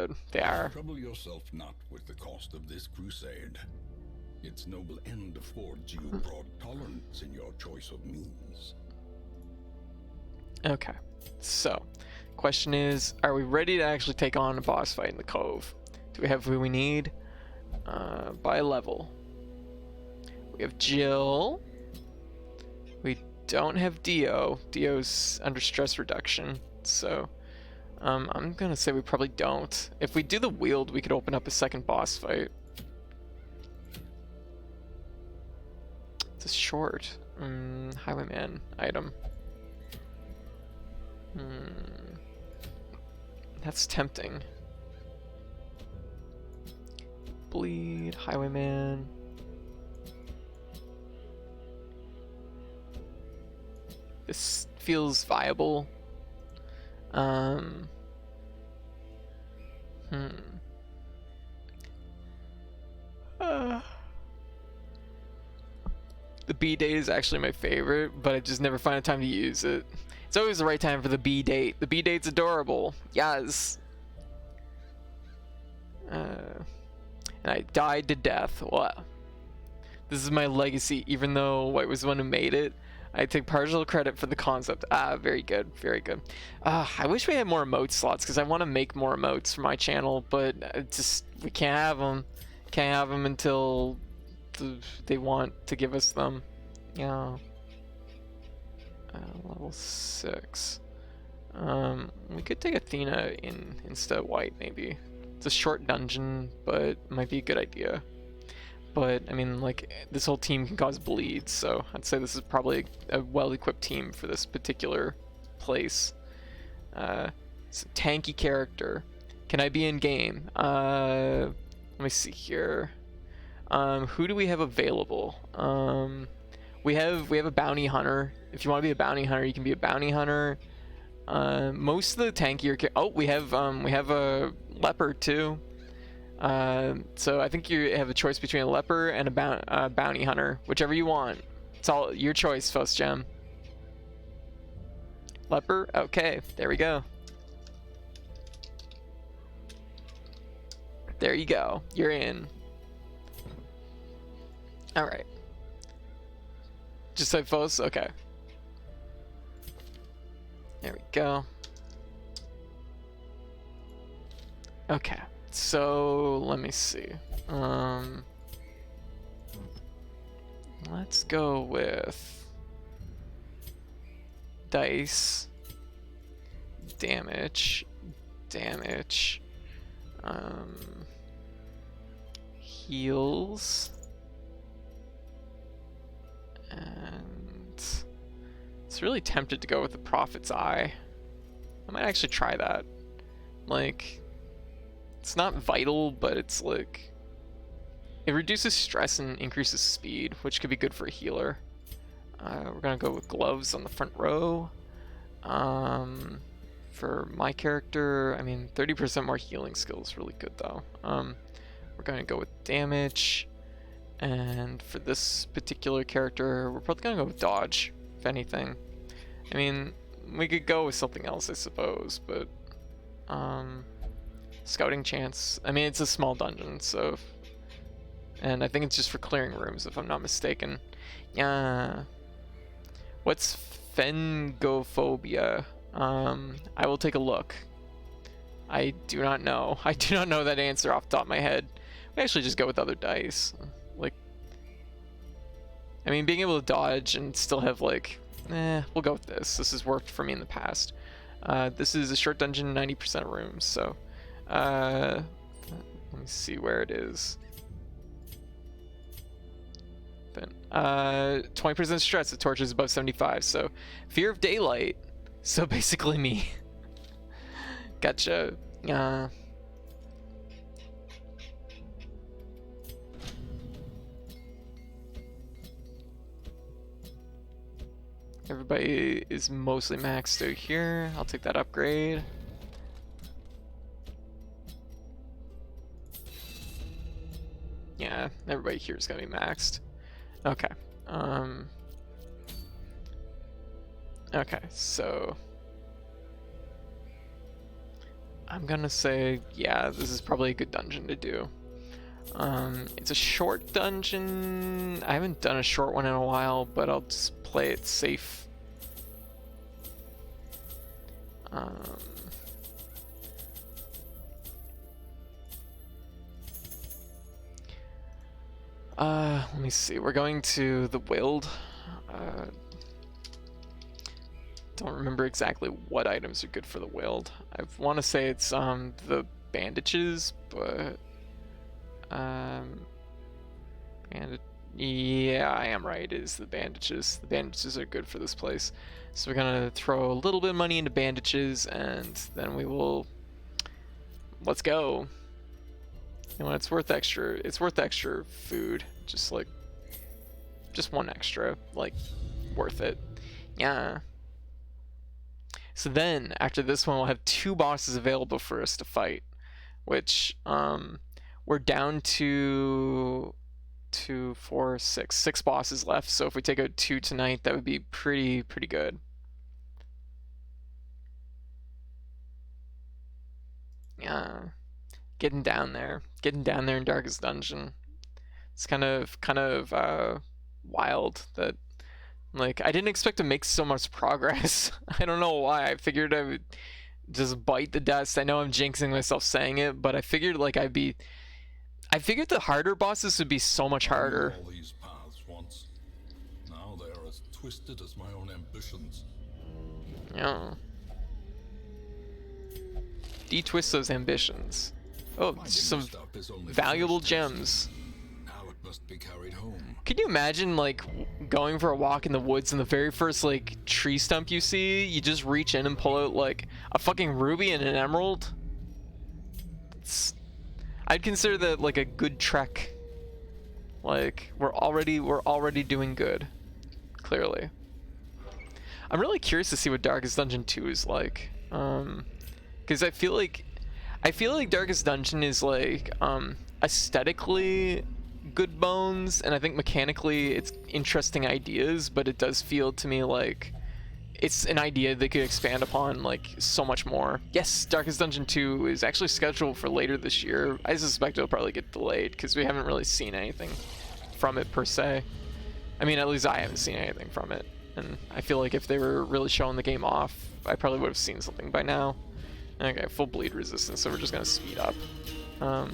good. They are. Trouble yourself not with the cost of this crusade. Its noble end affords you broad tolerance in your choice of means. Okay, so question is, are we ready to actually take on a boss fight in the Cove? Do we have who we need? By level. We have Jill. We don't have Dio. Dio's under stress reduction, so I'm gonna say we probably don't. If we do the wield, we could open up a second boss fight. It's a short. Highwayman item. That's tempting. Bleed, Highwayman. This feels viable. The B date is actually my favorite, but I just never find a time to use it. It's always the right time for the B date. The B date's adorable. Yes. And I died to death. What? This is my legacy, even though White was the one who made it. I take partial credit for the concept. Very good, very good. I wish we had more emote slots, because I want to make more emotes for my channel, but we can't have them. Can't have them until they want to give us them. Yeah. Level 6. We could take Athena instead of White, maybe. It's a short dungeon, but it might be a good idea. But, I mean, like, this whole team can cause bleeds, so I'd say this is probably a well-equipped team for this particular place. It's a tanky character. Can I be in-game? Let me see here. Who do we have available? We have a bounty hunter. If you want to be a bounty hunter, you can be a bounty hunter. Most of the tankier... Oh, we have a leopard, too. So I think you have a choice between a leper and a bounty hunter, whichever you want. It's all your choice, Fuss Gem. Leper? Okay, there we go. There you go. You're in. Alright. Just like Fuss? Okay. There we go. Okay. So let me see. Let's go with dice, damage, heals, and it's really tempted to go with the Prophet's Eye. I might actually try that. Like, it's not vital, but it's like, it reduces stress and increases speed, which could be good for a healer. We're gonna go with gloves on the front row. For my character, I mean, 30% more healing skill is really good though. We're gonna go with damage, and for this particular character, we're probably gonna go with dodge, if anything. I mean, we could go with something else, I suppose, but scouting chance. I mean, it's a small dungeon, so and I think it's just for clearing rooms, if I'm not mistaken. Yeah. What's phengophobia? I will take a look. I do not know. I do not know that answer off the top of my head. We actually just go with other dice. Like, I mean, being able to dodge and still have like, we'll go with this. This has worked for me in the past. This is a short dungeon, 90% rooms, so let me see where it is. 20% stress, the torch is above 75, so fear of daylight. So basically me. Gotcha. Everybody is mostly maxed out here. I'll take that upgrade. Yeah, everybody here is gonna be maxed. Okay. Okay, so I'm gonna say, yeah, this is probably a good dungeon to do. It's a short dungeon. I haven't done a short one in a while, but I'll just play it safe. Let me see. We're going to the Wild. Don't remember exactly what items are good for the Wild. I want to say it's the bandages, but yeah, I am right. It is the bandages. The bandages are good for this place. So we're gonna throw a little bit of money into bandages, and then we will. Let's go. You know, it's worth extra. It's worth extra food. Just one extra, like, worth it. Yeah. So then, after this one, we'll have 2 bosses available for us to fight, which we're down to 2, 4, 6 bosses left. So if we take out 2 tonight, that would be pretty good. Yeah, getting down there in Darkest Dungeon. It's kind of wild that, like, I didn't expect to make so much progress. I don't know why. I figured I would just bite the dust. I know I'm jinxing myself saying it, but I figured I figured the harder bosses would be so much harder. All these paths once. Now they are as twisted as my own ambitions. Yeah. De-twist those ambitions. Oh, some valuable gems. Now it must be carried home. Can you imagine, like, going for a walk in the woods and the very first, like, tree stump you see, you just reach in and pull out, like, a fucking ruby and an emerald? I'd consider that, like, a good trek. Like, we're already doing good. Clearly. I'm really curious to see what Darkest Dungeon 2 is like. Because I feel like Darkest Dungeon is, like, aesthetically good bones, and I think mechanically it's interesting ideas, but it does feel to me like it's an idea they could expand upon, like, so much more. Yes, Darkest Dungeon 2 is actually scheduled for later this year. I suspect it'll probably get delayed because we haven't really seen anything from it per se. I mean, at least I haven't seen anything from it, and I feel like if they were really showing the game off, I probably would have seen something by now. Okay, full bleed resistance, so we're just gonna speed up. I'm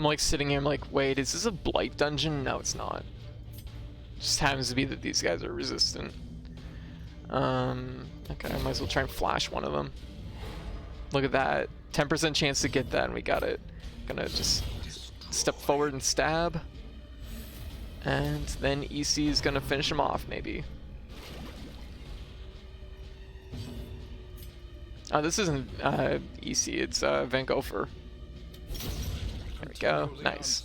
like sitting here, I'm like, wait, is this a blight dungeon? No, it's not. Just happens to be that these guys are resistant. Okay, I might as well try and flash one of them. Look at that. 10% chance to get that, and we got it. Gonna just step forward and stab. And then EC is gonna finish him off, maybe. Oh, this isn't EC, it's Van Gogher. There we go. Nice.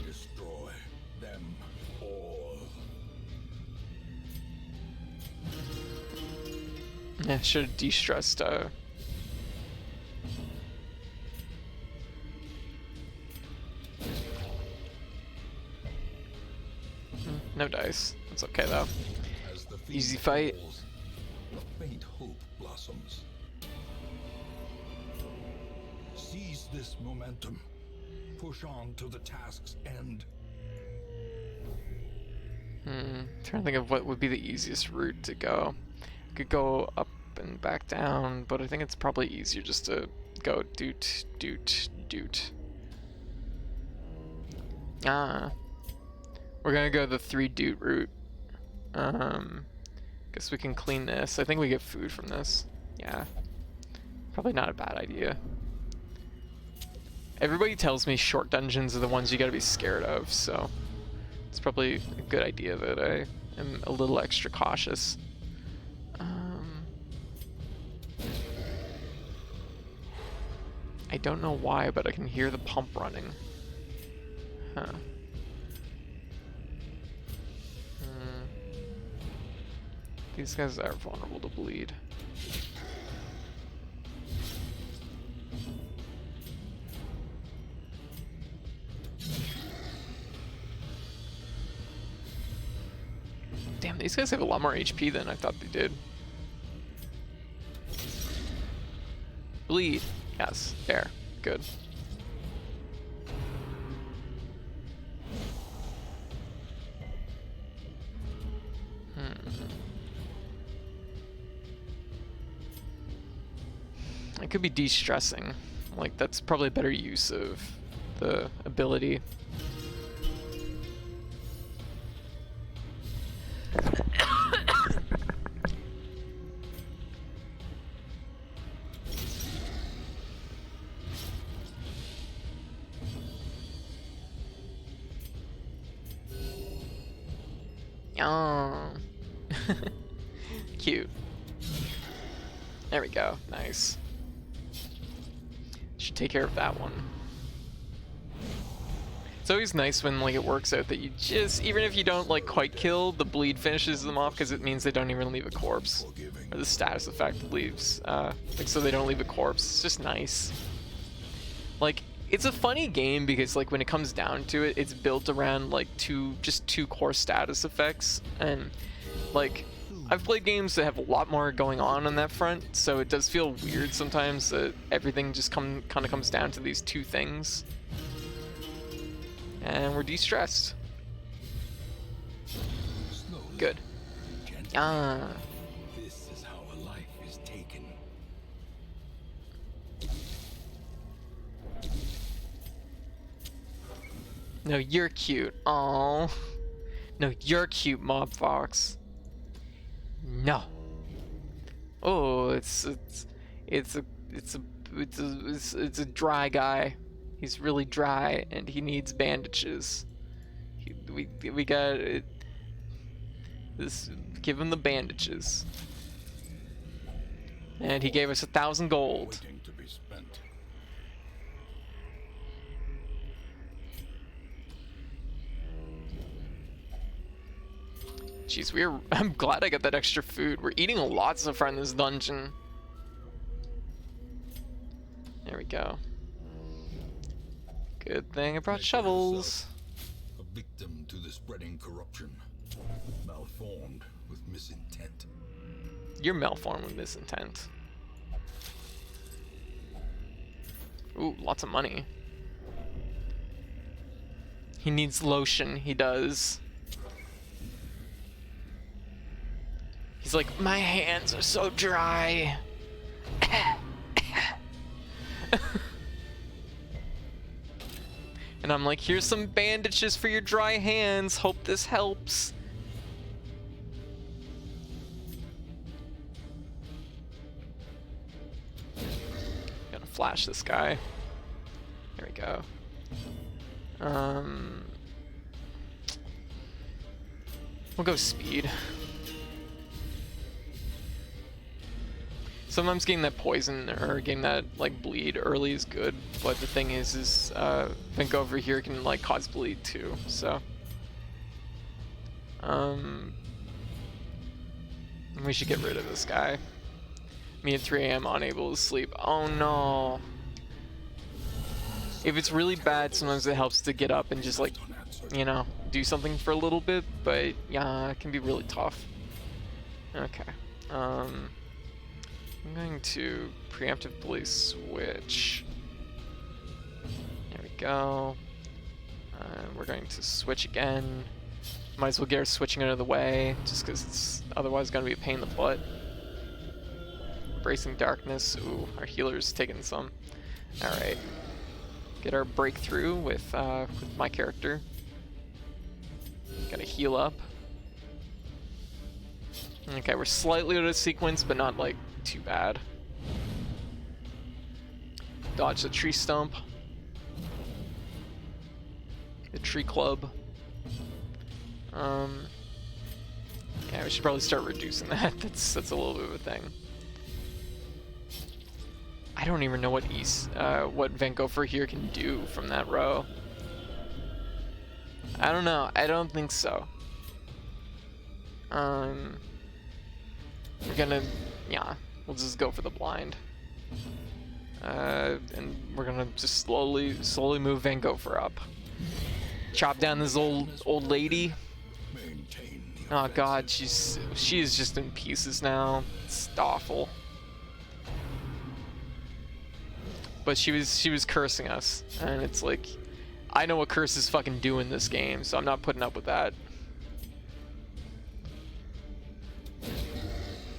Destroy them all. Yeah, should have de-stressed. No dice. That's okay though. Easy fight. Falls, a faint hope blossoms. Seize this momentum. Push on to the task's end. Trying to think of what would be the easiest route to go. Could go up and back down, but I think it's probably easier just to go doot, doot, doot. We're gonna go the 3 doot route. Guess we can clean this. I think we get food from this. Yeah. Probably not a bad idea. Everybody tells me short dungeons are the ones you gotta be scared of, so it's probably a good idea that I am a little extra cautious. I don't know why, but I can hear the pump running. Huh. These guys are vulnerable to bleed. Damn, These guys have a lot more HP than I thought they did. Bleed. Yes. There. Good. It could be de-stressing. Like, that's probably a better use of the ability. Oh. Cute. There we go. Nice. Should take care of that one. It's always nice when like it works out that you just, even if you don't like quite kill, the bleed finishes them off because it means they don't even leave a corpse. Or the status effect leaves, like so they don't leave a corpse. It's just nice. Like, it's a funny game because like when it comes down to it, it's built around like two core status effects, and like I've played games that have a lot more going on that front, so it does feel weird sometimes that everything just kind of comes down to these two things. And we're de-stressed. Good. Ah. This is how a life is taken. No, you're cute. Aww. No, you're cute, Mob Fox. No. Oh, it's a dry guy. He's really dry and he needs bandages. We got it. This, give him the bandages. And he gave us 1,000 gold. Waiting to be spent. Jeez, I'm glad I got that extra food. We're eating a lot so far in this dungeon. There we go. Good thing I brought Make shovels. yourself a victim to the spreading corruption, malformed with misintent. You're malformed with misintent. Ooh, lots of money. He needs lotion, he does. He's like, my hands are so dry. And I'm like, here's some bandages for your dry hands. Hope this helps. Gonna flash this guy. There we go. We'll go speed. Sometimes getting that poison or getting that like bleed early is good, but the thing is Vink over here can like cause bleed too. So we should get rid of this guy. Me at 3 AM unable to sleep. Oh no. If it's really bad, sometimes it helps to get up and just like, you know, do something for a little bit, but yeah, it can be really tough. Okay. I'm going to preemptively switch. There we go. We're going to switch again. Might as well get our switching out of the way, just because it's otherwise going to be a pain in the butt. Embracing darkness. Ooh, our healer's taking some. Alright. Get our breakthrough with my character. Gotta heal up. Okay, we're slightly out of sequence, but not like too bad. Dodge the tree stump. The tree club. Yeah, we should probably start reducing that. That's a little bit of a thing. I don't even know what what Venkofer here can do from that row. I don't know. I don't think so. We're gonna, yeah, we'll just go for the blind. And we're gonna just slowly move Venkofer up. Chop down this old lady. Maintain Oh god, she's just in pieces now. It's awful. But she was cursing us, and it's like, I know what curses fucking do in this game, so I'm not putting up with that.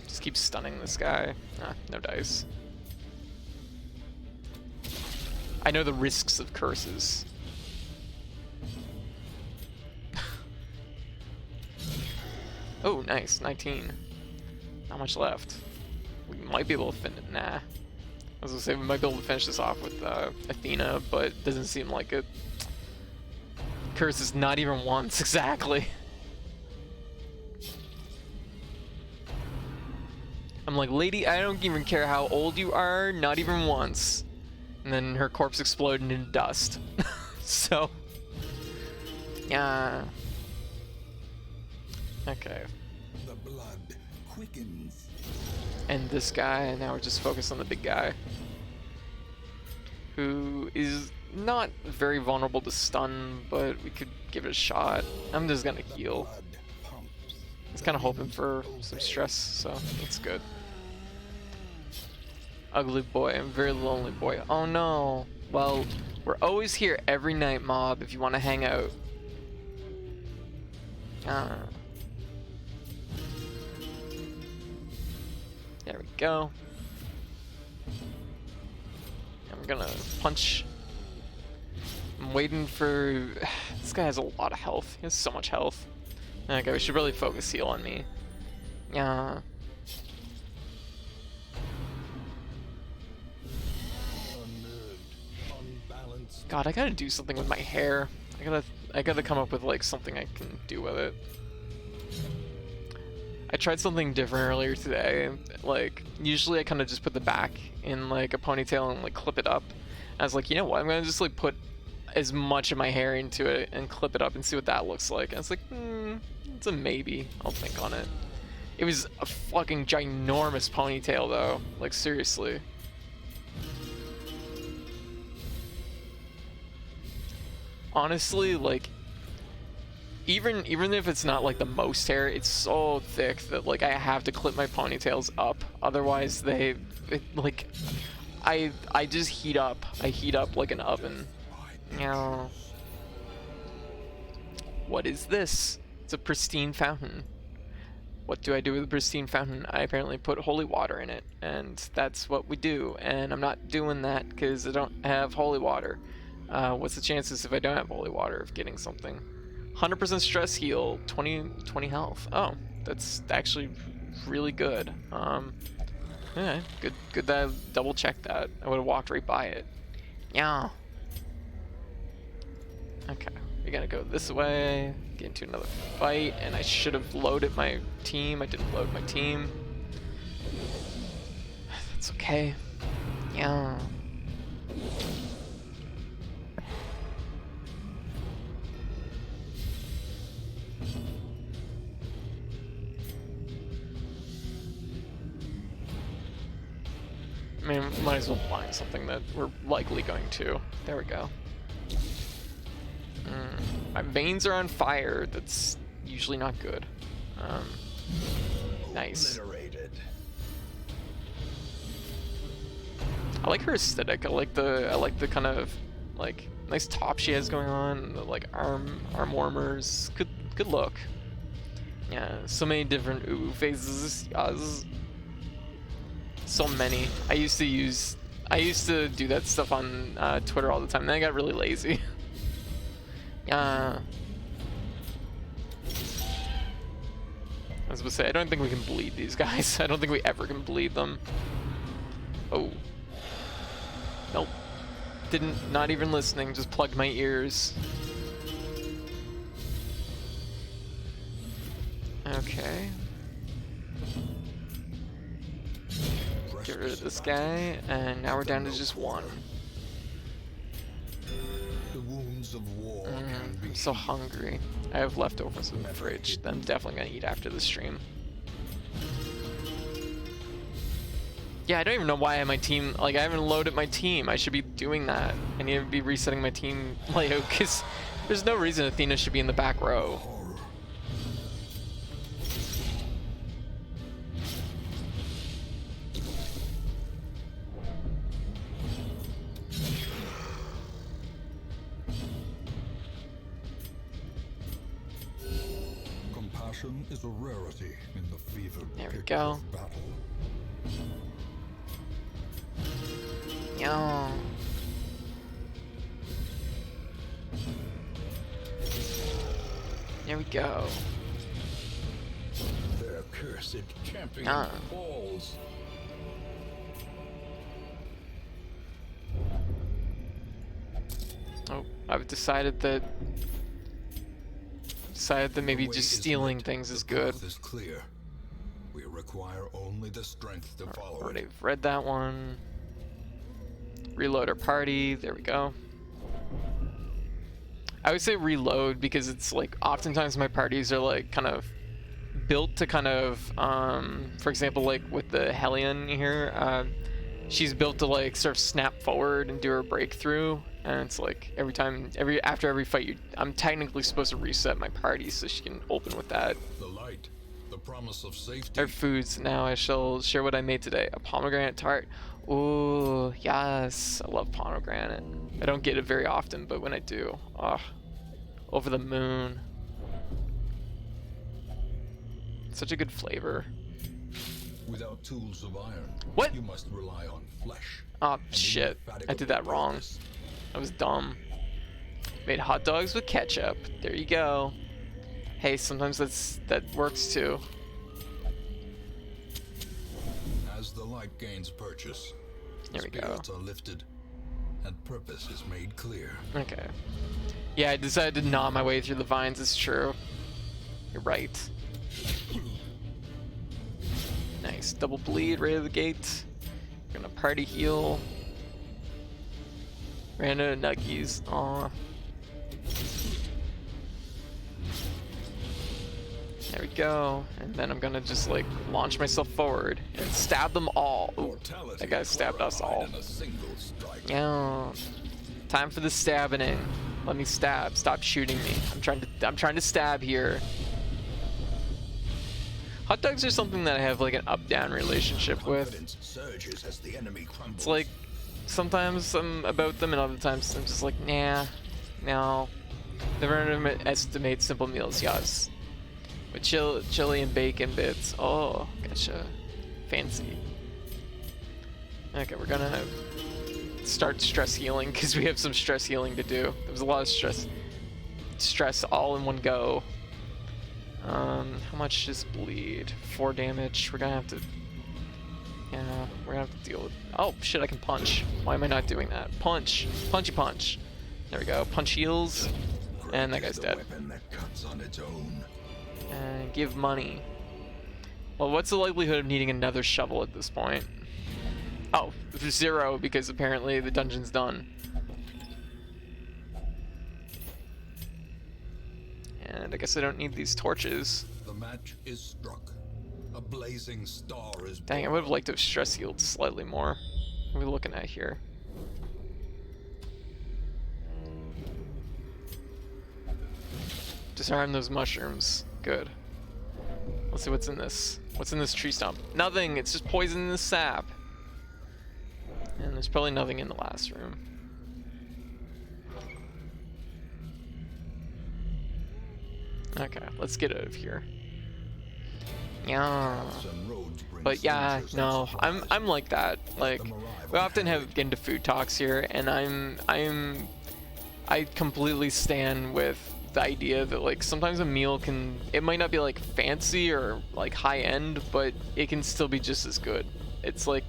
Just keep stunning this guy. Ah, no dice. I know the risks of curses. Oh, nice, 19. Not much left. We might be able to finish. Nah. I was gonna say we might be able to finish this off with Athena, but doesn't seem like it. Curse is not even once exactly. I'm like, lady, I don't even care how old you are, not even once. And then her corpse exploded into dust. So, yeah. Okay. The blood quickens. And this guy, and now we're just focused on the big guy, who is not very vulnerable to stun, but we could give it a shot. I'm just gonna heal. I was kind of hoping for some stress, so it's good. Ugly boy, I'm a very lonely boy. Oh no. Well, we're always here every night, mob, if you want to hang out. There we go. I'm gonna punch. I'm waiting for... This guy has a lot of health. He has so much health. Okay, we should really focus heal on me. Yeah. God, I gotta do something with my hair. I gotta come up with like something I can do with it. I tried something different earlier today. Like, usually I kind of just put the back in like a ponytail and like clip it up. I was like, you know what? I'm gonna just like put as much of my hair into it and clip it up and see what that looks like. And it's like, it's a maybe. I'll think on it. It was a fucking ginormous ponytail though. Like, seriously. Honestly, like, even if it's not like the most hair, it's so thick that like I have to clip my ponytails up. Otherwise, like, I just heat up. I heat up like an oven. Yeah. What is this? It's a pristine fountain. What do I do with a pristine fountain? I apparently put holy water in it, and that's what we do. And I'm not doing that because I don't have holy water. What's the chances if I don't have holy water of getting something? 100% stress heal, 20 health. Oh, that's actually really good. Yeah, good that I double checked that. I would have walked right by it. Yeah. Okay, we're gonna go this way, get into another fight, and I should have loaded my team. I didn't load my team. That's okay. Yeah. I mean, might as well find something that we're likely going to. There we go. My veins are on fire. That's usually not good. Nice. I like her aesthetic. I like the kind of like nice top she has going on. The like arm warmers. Good look. Yeah, so many different phases. So many. I used to do that stuff on Twitter all the time. Then I got really lazy. I was gonna say, I don't think we can bleed these guys. I don't think we ever can bleed them. Oh. Nope. Not even listening, just plugged my ears. Okay. Get rid of this guy, and now we're down to just one. The wounds of war I'm so hungry. I have leftovers in the fridge that I'm definitely gonna eat after the stream. Yeah, I don't even know why I have my team, like I haven't loaded my team. I should be doing that. I need to be resetting my team layout because there's no reason Athena should be in the back row. Talon is a rarity in the fevered There we pitch go. of battle. Yeah. There we go. Their cursed champion Ah. falls. Oh, I've decided that maybe The way just is stealing lit. things is The good. path is clear. We require only the strength to follow Already it. read that one. Reload our party. There we go. I would say reload because it's like oftentimes my parties are like kind of built to kind of, for example, like with the Hellion here, she's built to like sort of snap forward and do her breakthrough, and it's like after every fight, I'm technically supposed to reset my party so she can open with that. The light, the promise of safety. Our foods now. I shall share what I made today. A pomegranate tart. Ooh, yes, I love pomegranate. I don't get it very often, but when I do, over the moon. Such a good flavor. Without tools of iron, What? you must rely on flesh. Oh shit, I did that wrong. I was dumb. Made hot dogs with ketchup. There you go. Hey, sometimes that works too. As the light gains purchase, There we go. spirits are lifted, and purpose is made clear. Okay. Yeah, I decided to gnaw my way through the vines. It's true. You're right. Nice. Double bleed right out of the gate. We're gonna party heal. Ran out of nuggies. Aw. There we go. And then I'm gonna just like launch myself forward and stab them all. Ooh, that guy stabbed us all. In a single strike. Yeah. Time for the stabbing. Let me stab. Stop shooting me. I'm trying to stab here. Hot dogs are something that I have like an up-down relationship with. Confidence surges as the enemy crumbles. It's like sometimes I'm about them and other times I'm just like, nah, no. Never underestimate simple meals, yes. With chili and bacon bits. Oh, gotcha. Fancy. Okay, we're gonna start stress healing because we have some stress healing to do. There was a lot of stress all in one go. How much is bleed? 4 damage. We're gonna have to. Yeah, we're gonna have to deal with. Oh shit! I can punch. Why am I not doing that? Punch, punchy punch. There we go. Punch heals, and that guy's dead. Weapon that cuts on its own. And give money. Well, what's the likelihood of needing another shovel at this point? Oh, 0 because apparently the dungeon's done. And I guess I don't need these torches. The match is struck. A blazing star is Dang, I born. would have liked to have stress healed slightly more. What are we looking at here? Disarm those mushrooms. Good. Let's see what's in this. What's in this tree stump? Nothing! It's just poison in the sap. And there's probably nothing in the last room. Okay, let's get out of here. Yeah. Paths and roads bring But yeah, strangers no, and I'm like that. Like, we often have into food talks here, and I completely stand with the idea that like sometimes a meal it might not be like fancy or like high end, but it can still be just as good. It's like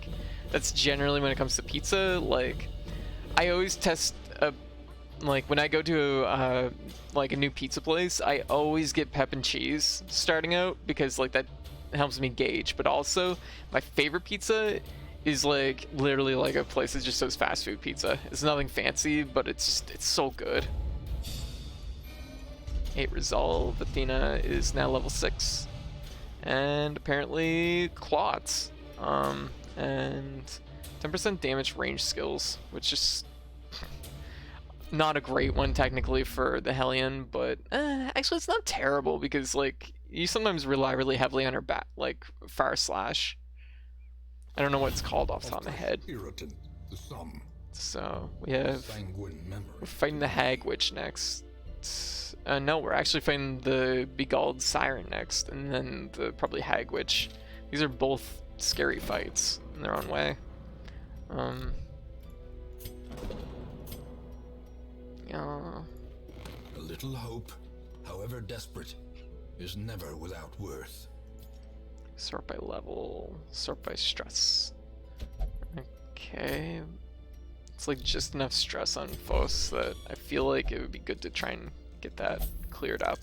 that's generally when it comes to pizza. Like, I always test like when I go to like a new pizza place, I always get pep and cheese starting out because like that helps me gauge. But also, my favorite pizza is like literally like a place that just does fast food pizza. It's nothing fancy, but it's so good. 8 resolve. Athena is now level 6, and apparently clots. And 10% damage range skills, which is not a great one technically for the Hellion, but actually it's not terrible because like you sometimes rely really heavily on her like fire slash. I don't know what it's called off the top of my head. Irritant, the sum. So we have Sanguine memory. we're fighting the Hag Witch next. No, we're actually fighting the Begalled Siren next, and then the probably Hag Witch. These are both scary fights in their own way. Yeah. A little hope, however desperate, is never without worth. Sort by level, sort by stress. Okay. It's like just enough stress on Phos that I feel like it would be good to try and get that cleared up.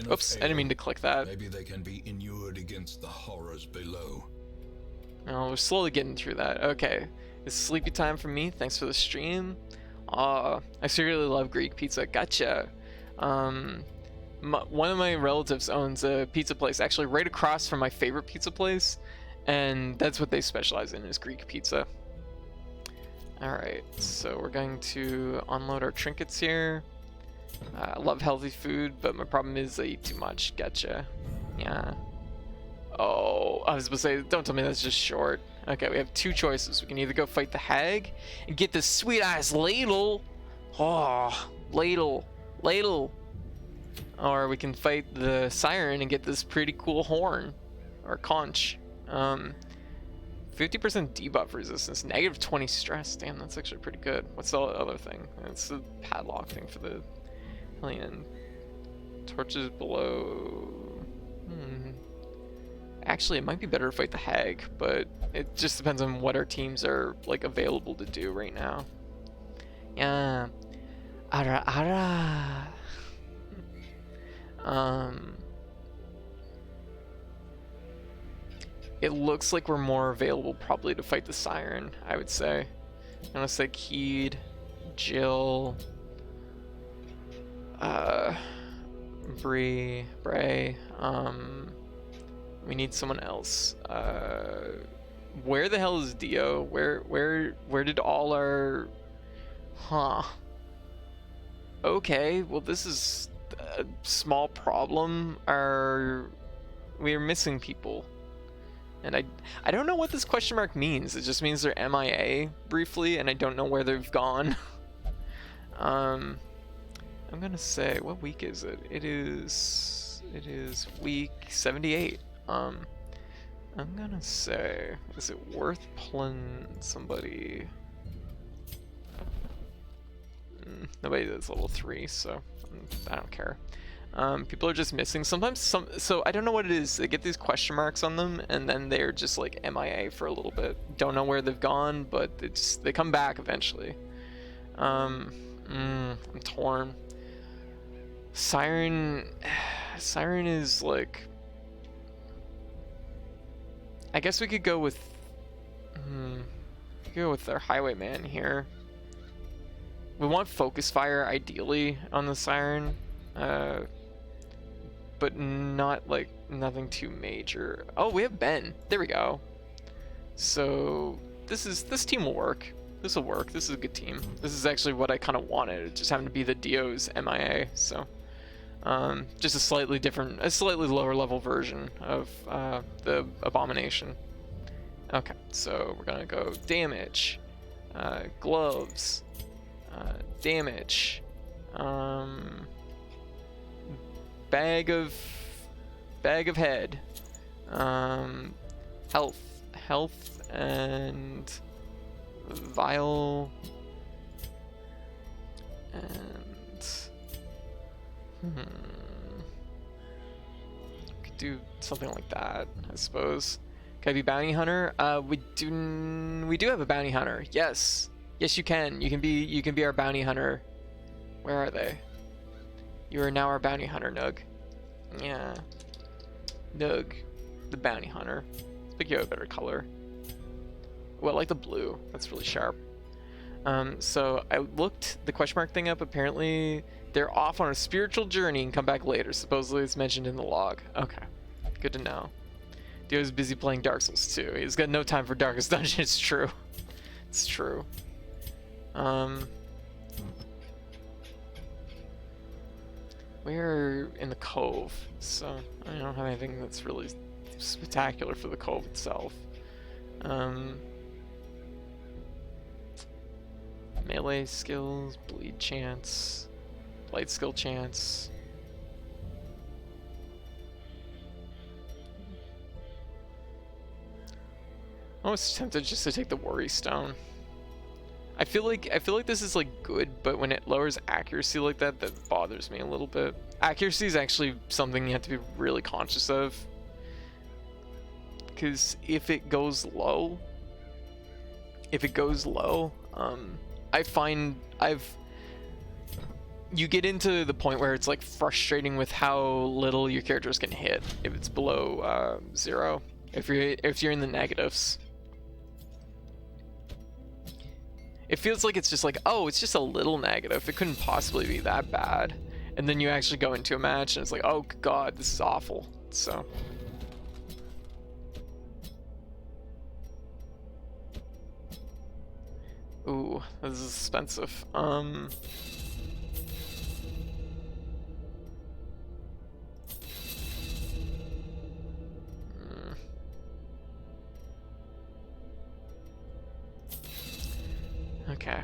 Oops, I didn't mean to click that. Maybe they can be inured against the horrors below. No, we're slowly getting through that. Okay, it's sleepy time for me. Thanks for the stream. I secretly love Greek pizza. Gotcha. One of my relatives owns a pizza place actually right across from my favorite pizza place, and that's what they specialize in, is Greek pizza. Alright, so we're going to unload our trinkets here. I love healthy food, but my problem is I eat too much. Gotcha. Yeah. Oh, I was about to say, don't tell me that's just short. Okay, we have two choices. We can either go fight the hag and get this sweet ass ladle. Oh, ladle. Or we can fight the siren and get this pretty cool horn or conch. 50% debuff resistance, negative 20 stress. Damn, that's actually pretty good. What's the other thing? It's the padlock thing for the alien. Torches below. Actually, it might be better to fight the hag, but it just depends on what our teams are like available to do right now. Yeah. Ara. It looks like we're more available probably to fight the siren, I would say. I'm gonna say Keed, Jill, Bray. We need someone else. Where the hell is Dio? Where did all our... Okay, well this is a small problem. We're missing people. And I don't know what this question mark means. It just means they're MIA briefly, and I don't know where they've gone. I'm gonna say, what week is it? It is week 78. I'm gonna say, is it worth pulling somebody? Nobody is level 3, so I don't care. People are just missing. Sometimes so I don't know what it is. They get these question marks on them, and then they're just like MIA for a little bit. Don't know where they've gone, but they come back eventually. I'm torn. Siren is like... I guess we could go with... our highwayman here. We want focus fire ideally on the siren, but not like nothing too major. Oh, we have Ben. There we go. So this team will work. This will work. This is a good team. This is actually what I kind of wanted. It just happened to be the Dio's MIA. So just a slightly lower level version of the Abomination. Okay, so we're gonna go damage, gloves, damage, bag of head, health, and vial, and could do something like that, I suppose. Can I be bounty hunter? We do have a bounty hunter. Yes, you can. You can be our bounty hunter. Where are they? You are now our bounty hunter, Nug. Yeah, Nug, the bounty hunter. Let's pick you a better color. Well, I like the blue. That's really sharp. So I looked the question mark thing up. Apparently, they're off on a spiritual journey and come back later. Supposedly, it's mentioned in the log. Okay, good to know. Dio's busy playing Dark Souls 2. He's got no time for Darkest Dungeon. It's true. It's true. We're in the cove, so I don't have anything that's really spectacular for the cove itself. Melee skills, bleed chance, light skill chance. I was tempted just to take the worry stone. I feel like this is like good, but when it lowers accuracy like that, that bothers me a little bit. Accuracy is actually something you have to be really conscious of, because if it goes low, I find you get into the point where it's like frustrating with how little your characters can hit if it's below 0. If you're in the negatives. It feels like it's just like, oh, it's just a little negative. It couldn't possibly be that bad. And then you actually go into a match and it's like, oh god, this is awful. So. Ooh, this is expensive. Okay.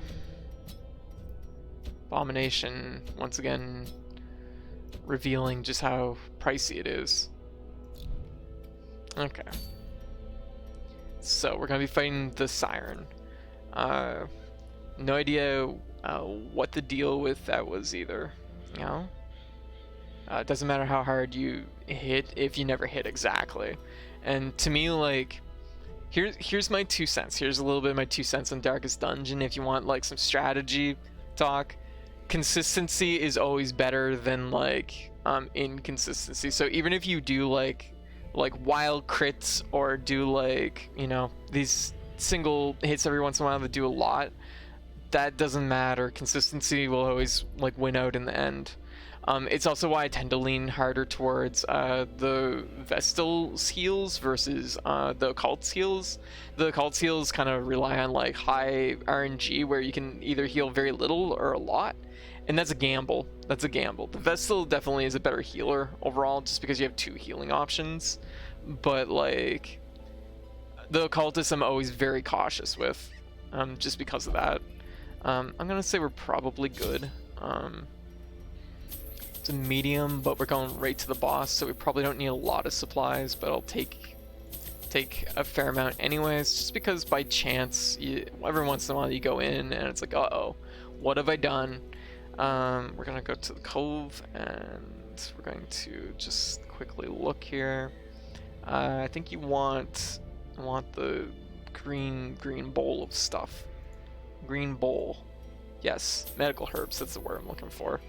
Abomination, once again, revealing just how pricey it is. Okay. So, we're gonna be fighting the Siren. No idea what the deal with that was either. You know? It doesn't matter how hard you hit if you never hit exactly. And to me, like, here's my 2 cents. Here's a little bit of my 2 cents on Darkest Dungeon. If you want like some strategy talk, consistency is always better than like inconsistency. So even if you do like wild crits or do like, you know, these single hits every once in a while that do a lot, that doesn't matter. Consistency will always like win out in the end. It's also why I tend to lean harder towards the Vestal heals versus the Occult heals. The Occult heals kind of rely on like high RNG where you can either heal very little or a lot, and that's a gamble. That's a gamble. The Vestal definitely is a better healer overall just because you have 2 healing options, but like the Occultist I'm always very cautious with just because of that. I'm gonna say we're probably good. It's a medium, but we're going right to the boss, so we probably don't need a lot of supplies, but I'll take a fair amount anyways, just because by chance, every once in a while you go in and it's like, uh-oh, what have I done? We're gonna go to the cove, and we're going to just quickly look here. I think you want the green bowl of stuff. Green bowl. Yes, medical herbs, that's the word I'm looking for.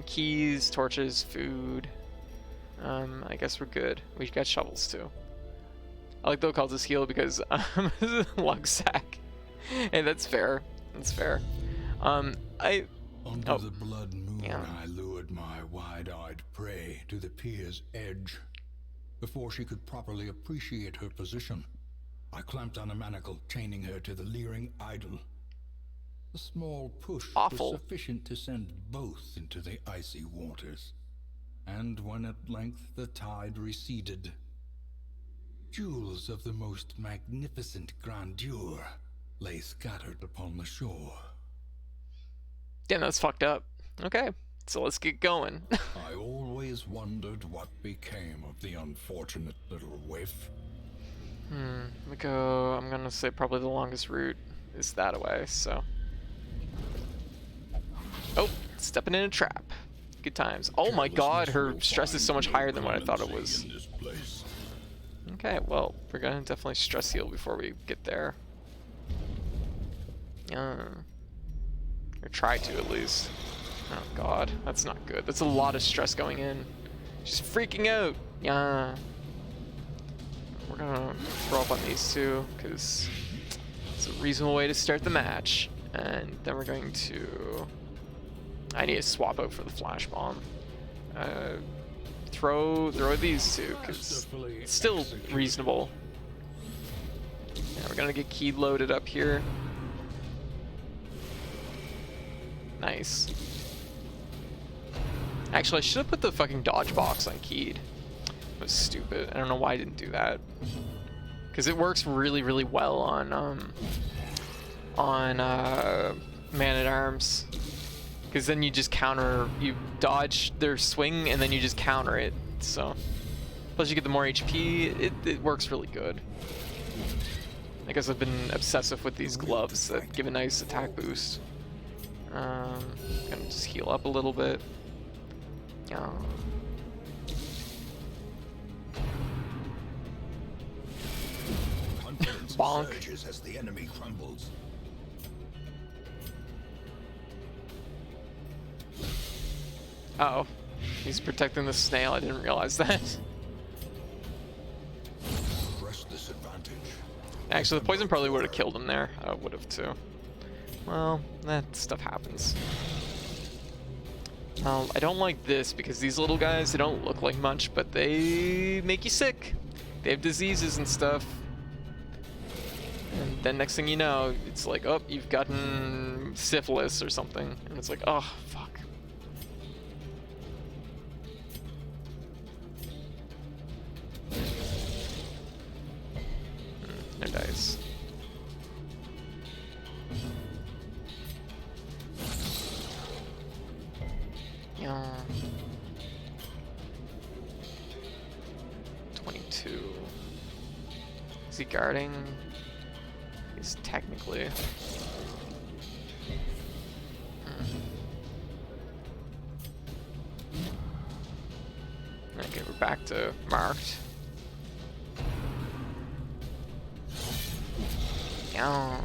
Keys, torches, food. I guess we're good. We've got shovels too. I like the Occultist heal because lug sack. Hey, that's fair. That's fair. Under the blood moon, I lured my wide-eyed prey to the pier's edge. Before she could properly appreciate her position, I clamped on a manacle, chaining her to the leering idol. A small push was sufficient to send both into the icy waters. And when at length the tide receded, jewels of the most magnificent grandeur lay scattered upon the shore. Damn, that's fucked up. Okay, so let's get going. I always wondered what became of the unfortunate little waif. We go, I'm gonna say probably the longest route is that way, so. Oh, stepping in a trap. Good times. Oh my god, her stress is so much higher than what I thought it was. Okay, well, we're gonna definitely stress heal before we get there. Or try to, at least. Oh god, that's not good. That's a lot of stress going in. She's freaking out. Yeah. We're gonna throw up on these two, because it's a reasonable way to start the match. And then we're going to... I need to swap out for the flash bomb. Throw these two, because it's still reasonable. Yeah, we're gonna get key loaded up here. Nice. Actually, I should have put the fucking dodge box on keyed. That was stupid. I don't know why I didn't do that. Because it works really, really well on Man-at-Arms. Because then you just you dodge their swing and then you just counter it. So, plus you get the more HP, it works really good. I guess I've been obsessive with these gloves that give a nice attack boost. Gonna just heal up a little bit. Bonk. As the enemy crumbles. Uh oh, he's protecting the snail. I didn't realize that. Press this advantage. Actually, the poison probably would have killed him there. I would have too. Well, that stuff happens. Now, I don't like this because these little guys, they don't look like much, but they make you sick. They have diseases and stuff. And then next thing you know, it's like, oh, you've gotten syphilis or something. And it's like, oh, fuck. There dies. Yeah. 22. Is he guarding? He's technically. Okay, we're back to marked. Yeah.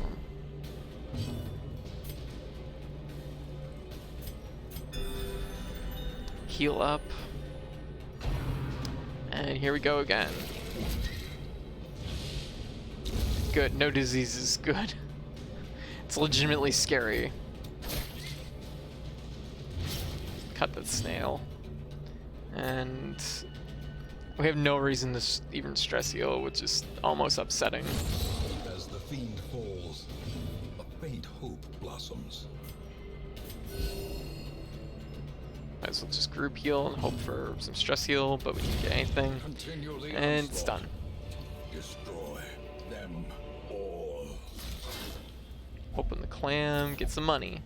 Heal up. And here we go again. Good, no diseases, good. It's legitimately scary. Cut that snail. And we have no reason to even stress heal, which is almost upsetting. As the fiend falls, a faint hope blossoms. Might as well just group heal and hope for some stress heal, but we didn't get anything. And it's done. Destroy them all. Open the clam, get some money.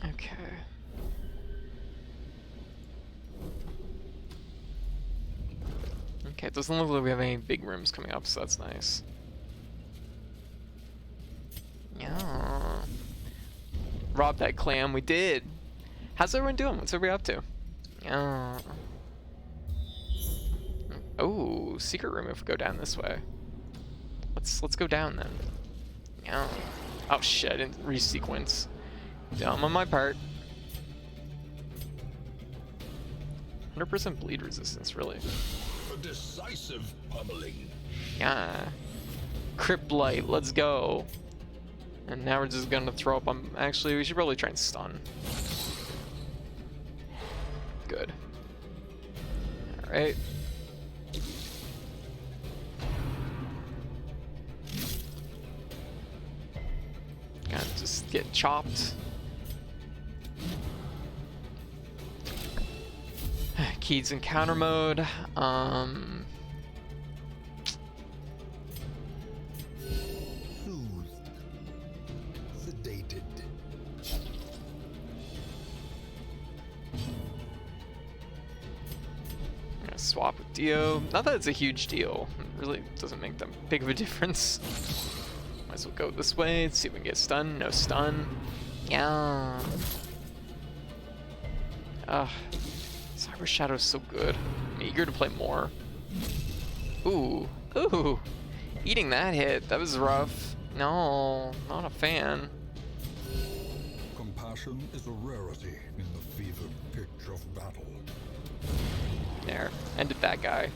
Okay. Okay, it doesn't look like we have any big rooms coming up, so that's nice. Yeah. Rob that clam, we did. How's everyone doing? What's everybody up to? Yeah. Oh, secret room if we go down this way. Let's go down then. Yeah. Oh shit, I didn't resequence. Dumb on my part. 100% bleed resistance, really. A decisive pummeling. Yeah. Crypt Blight, let's go. And now we're just gonna throw up on. Actually, we should probably try and stun. Good. Alright. Gotta just get chopped. Keys in counter mode. Soothed. Sedated. I'm gonna swap with Dio. Not that it's a huge deal. It really doesn't make that big of a difference. Might as well go this way. See if we can get stun. No stun. Yeah. Cyber Shadow's so good. I'm eager to play more. Ooh. Ooh. Eating that hit. That was rough. No, not a fan. Compassion is a rarity in the fevered pitch of battle. There. Ended that guy.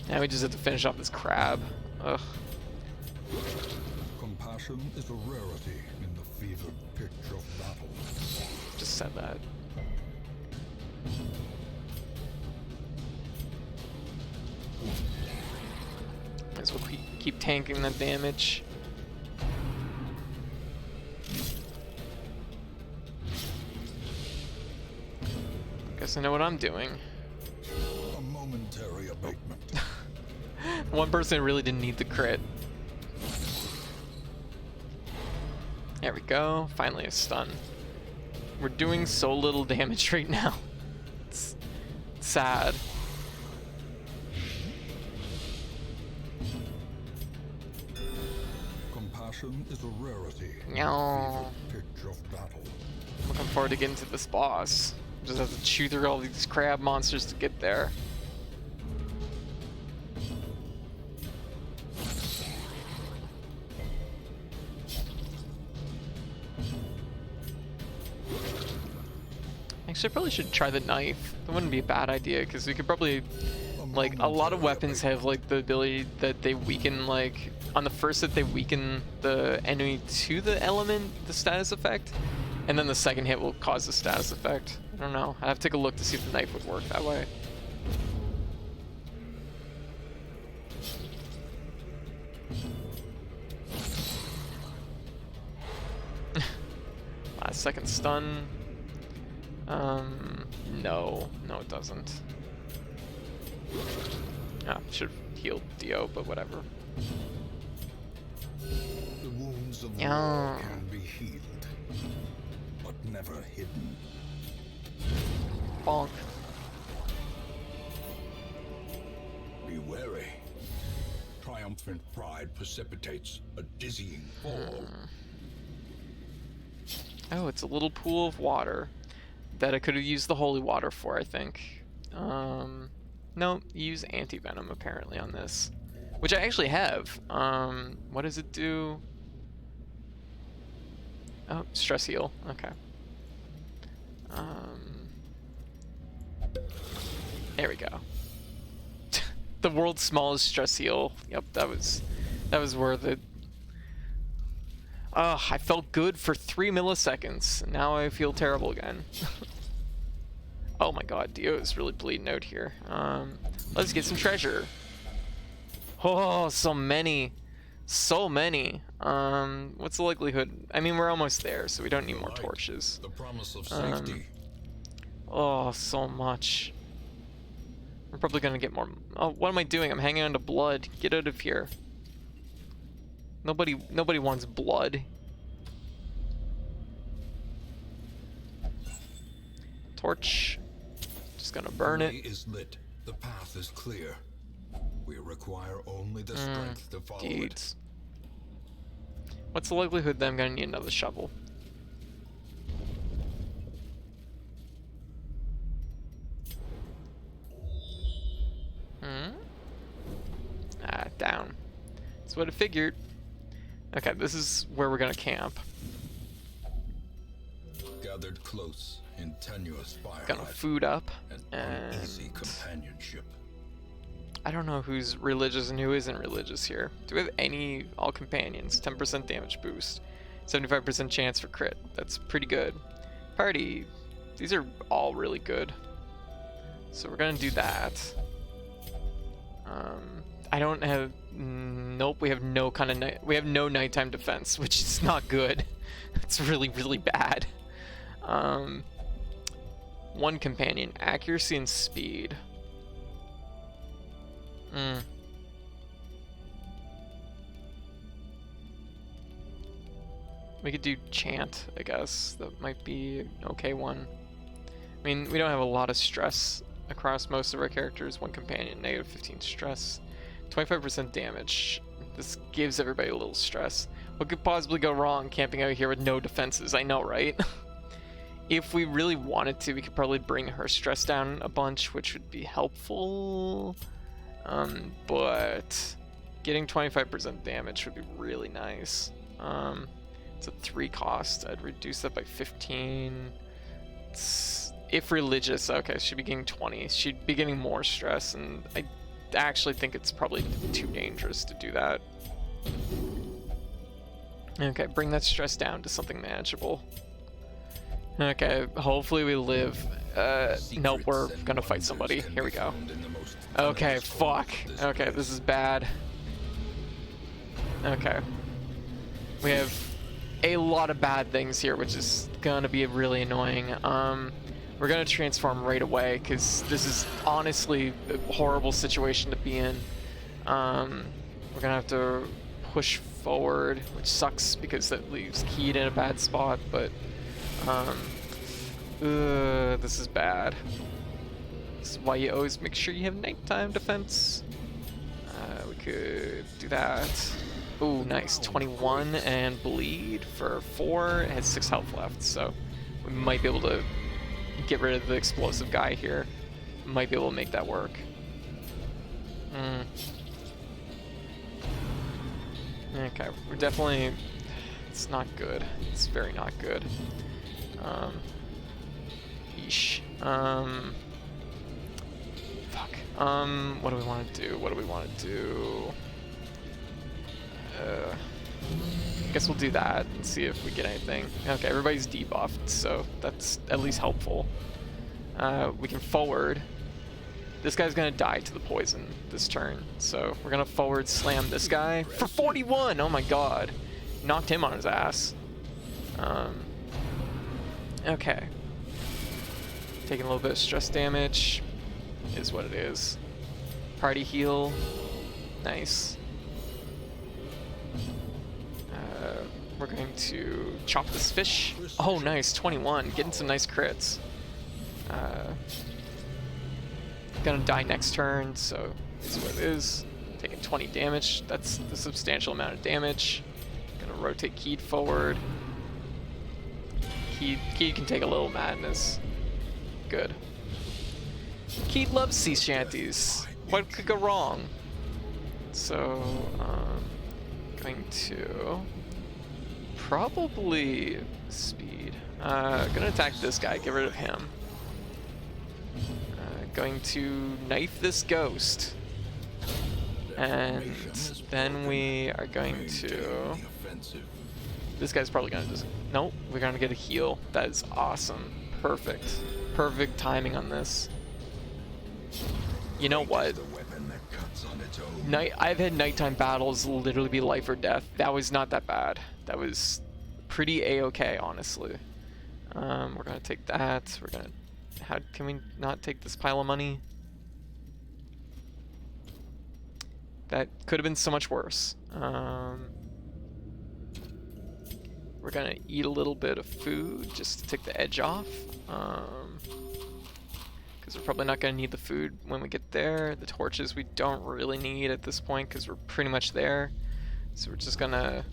Now we just have to finish off this crab. Ugh. Compassion is a rarity in the fevered pitch of battle. Just said that. Might as well keep tanking that damage. Guess I know what I'm doing. A momentary abatement. One person really didn't need the crit. There we go. Finally a stun. We're doing so little damage right now. It's sad. Compassion is a rarity. No. Pitch of battle. Looking forward to getting to this boss. Just have to chew through all these crab monsters to get there. Actually, I probably should try the knife. That wouldn't be a bad idea, because we could probably, like, a lot of weapons have, like, the ability that they weaken, like, on the first hit they weaken the enemy to the element, the status effect, and then the second hit will cause the status effect. I don't know. I'd have to take a look to see if the knife would work that way. Last second stun. No, it doesn't. Ah, should have healed Dio, but whatever. The wounds of war can be healed, but never hidden. Bonk. Be wary. Triumphant pride precipitates a dizzying fall. Oh, it's a little pool of water that I could have used the holy water for, I think. No, use anti-venom apparently on this, which I actually have. What does it do? Oh, stress heal. Okay. There we go. The world's smallest stress heal. Yep, that was worth it. I felt good for 3 milliseconds. Now I feel terrible again. Oh my god, Dio is really bleeding out here. Let's get some treasure. Oh, so many. So many. What's the likelihood? I mean, we're almost there, so we don't need more torches. The promise of safety. Oh, so much. We're probably gonna get more. Oh, what am I doing? I'm hanging on to blood. Get out of here. Nobody wants blood. Torch. Just gonna burn it. The way is lit. The path is clear. We require only the strength to follow it. What's the likelihood that I'm gonna need another shovel? Down. That's what I figured. Okay, this is where we're gonna camp. Gathered close in tenuous firelight. Gonna food up and easy companionship. I don't know who's religious and who isn't religious here. Do we have any all companions? 10% damage boost, 75% chance for crit. That's pretty good. Party. These are all really good. So we're gonna do that. I don't have. Nope. We have no kind of night. We have no nighttime defense, which is not good. It's really, really bad. One companion, accuracy and speed. We could do chant, I guess. That might be an okay one. I mean, we don't have a lot of stress across most of our characters. One companion, negative 15 stress, 25% damage. This gives everybody a little stress. What could possibly go wrong camping out here with no defenses? I know, right? If we really wanted to, we could probably bring her stress down a bunch, which would be helpful. But getting 25% damage would be really nice. It's a 3 cost. I'd reduce that by 15. If religious, okay, she'd be getting 20. She'd be getting more stress, and I actually think it's probably too dangerous to do that. Okay, bring that stress down to something manageable. Okay, hopefully we live. Nope, we're gonna fight somebody. Here we go. Okay, fuck. Okay, this is bad. Okay. We have a lot of bad things here, which is gonna be really annoying. We're gonna transform right away, because this is honestly a horrible situation to be in. We're gonna have to push forward, which sucks because that leaves Keed in a bad spot, but this is bad. This is why you always make sure you have nighttime defense. We could do that. Ooh, nice. 21 and bleed for 4. It has 6 health left, so we might be able to get rid of the explosive guy here. Might be able to make that work. Okay, we're definitely... It's not good. It's very not good. Yeesh. Fuck. What do we want to do? What do we want to do? I guess we'll do that and see if we get anything. Okay, everybody's debuffed, so that's at least helpful. We can forward. This guy's gonna die to the poison this turn, so we're gonna forward slam this guy for 41. Oh my god, knocked him on his ass. Okay, taking a little bit of stress damage is what it is. Party heal, nice. We're going to chop this fish. Oh, nice, 21, getting some nice crits. Gonna die next turn, so it's what it is. Taking 20 damage, that's the substantial amount of damage. Gonna rotate Keed forward. Keed can take a little madness. Good. Keed loves sea shanties. What could go wrong? So, going to probably speed. Gonna attack this guy, get rid of him. Going to knife this ghost. And then we are going to... This guy's probably gonna just... Nope, we're gonna get a heal. That is awesome. Perfect. Perfect timing on this. You know what? I've had nighttime battles literally be life or death. That was not that bad. That was pretty a-okay, honestly. We're gonna take that. We're gonna... How can we not take this pile of money? That could have been so much worse. We're gonna eat a little bit of food just to take the edge off. Because we're probably not gonna need the food when we get there. The torches we don't really need at this point because we're pretty much there. So we're just gonna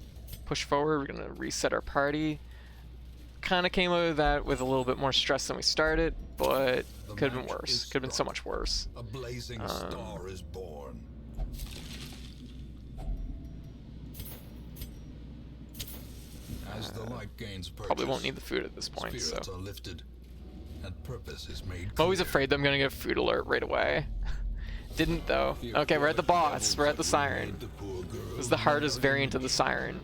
push forward. We're gonna reset our party. Kind of came out of that with a little bit more stress than we started, but could have been worse. Could have been so much worse. A blazing star is born. As the light gains purchase, probably won't need the food at this point. So are lifted, and purpose is made I'm always afraid that I'm gonna get a food alert right away. Didn't though. Okay, we're at the boss. We're at the siren. This is the hardest variant of the siren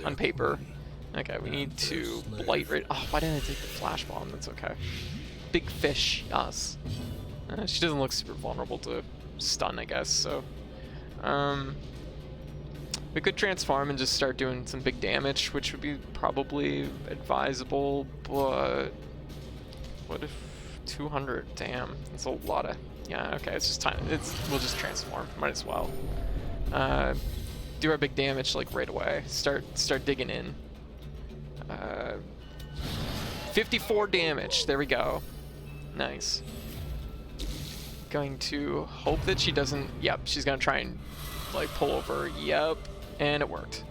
on paper. Okay, we need to blight right. Oh, why didn't I take the flash bomb? That's okay. Big fish, us. She doesn't look super vulnerable to stun, I guess. So, we could transform and just start doing some big damage, which would be probably advisable. But what if 200? Damn, that's a lot of. Yeah, okay, it's just time. We'll just transform. Might as well. Do our big damage like right away. Start digging in. 54 damage. There we go. Nice. Going to hope that she doesn't. Yep, she's gonna try and like pull over. Yep, and it worked.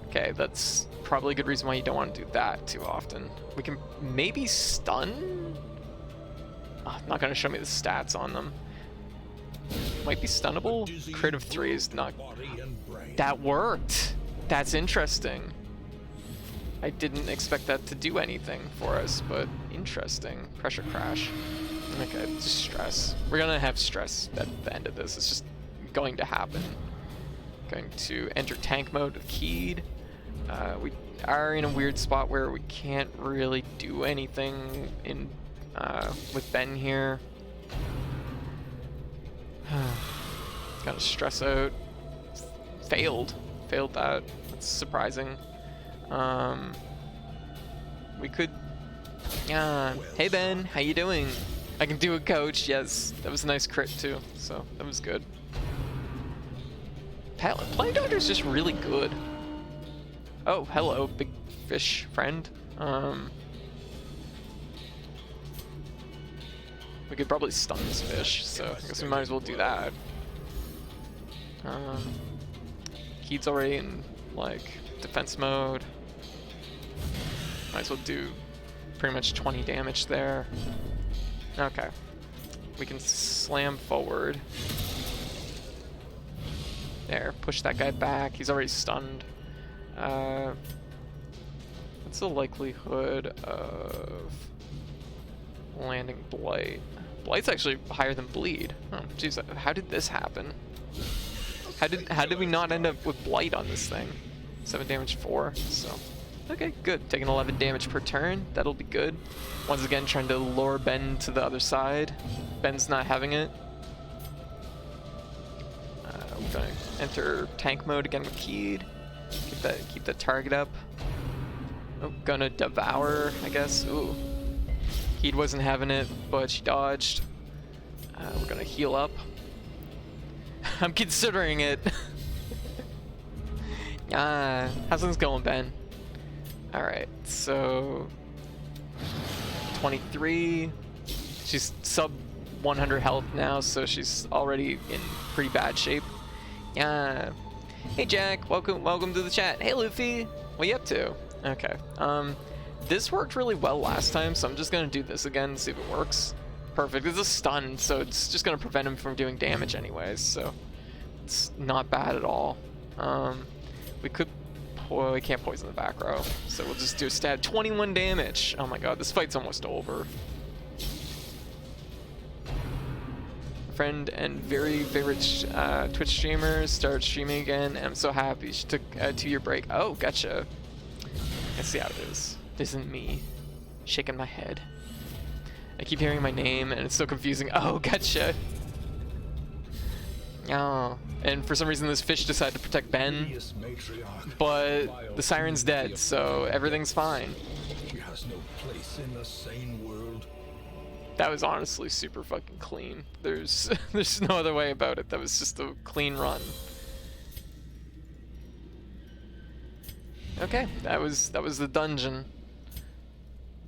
Okay, that's probably a good reason why you don't want to do that too often. We can maybe stun. Not gonna show me the stats on them. Might be stunnable. Crit of 3 is not. That worked. That's interesting. I didn't expect that to do anything for us, but interesting. Pressure crash. Okay, just stress. We're gonna have stress at the end of this. It's just going to happen. Going to enter tank mode with Keed. We are in a weird spot where we can't really do anything in with Ben here. Gotta stress out. Failed that. That's surprising. We could. Hey Ben, how you doing? I can do a coach. Yes, that was a nice crit too. So that was good. Plague Doctor's just really good. Oh, hello, big fish friend. We could probably stun this fish, so I guess we might as well do that. Heat's already in, like, defense mode. Might as well do pretty much 20 damage there. Okay. We can slam forward. There, push that guy back. He's already stunned. What's the likelihood of landing Blight? Blight's actually higher than Bleed. Oh, jeez, how did this happen? How did we not end up with Blight on this thing? 7 damage 4, so... Okay, good. Taking 11 damage per turn. That'll be good. Once again, trying to lure Ben to the other side. Ben's not having it. We're gonna enter tank mode again with Keed. Keep that target up. Oh, gonna devour, I guess. Ooh. Keed wasn't having it, but she dodged. We're gonna heal up. I'm considering it. How's things going, Ben? Alright, so 23. She's sub 100 health now, so she's already in pretty bad shape. Hey Jack, welcome to the chat. Hey Luffy, what you up to? Okay. This worked really well last time, so I'm just gonna do this again and see if it works. Perfect. It's a stun, so it's just gonna prevent him from doing damage anyways, so it's not bad at all. We can't poison the back row, so we'll just do a stab. 21 damage. Oh my god, this fight's almost over. Friend and very favorite Twitch streamer started streaming again, and I'm so happy. She took a 2-year break. Oh, gotcha. I see how it is. This isn't me shaking my head. I keep hearing my name, and it's so confusing. Oh, gotcha. Oh, and for some reason this fish decided to protect Ben, but the siren's dead, so everything's fine. She has no place in the sane world. That was honestly super fucking clean. There's no other way about it. That was just a clean run. Okay, that was the dungeon.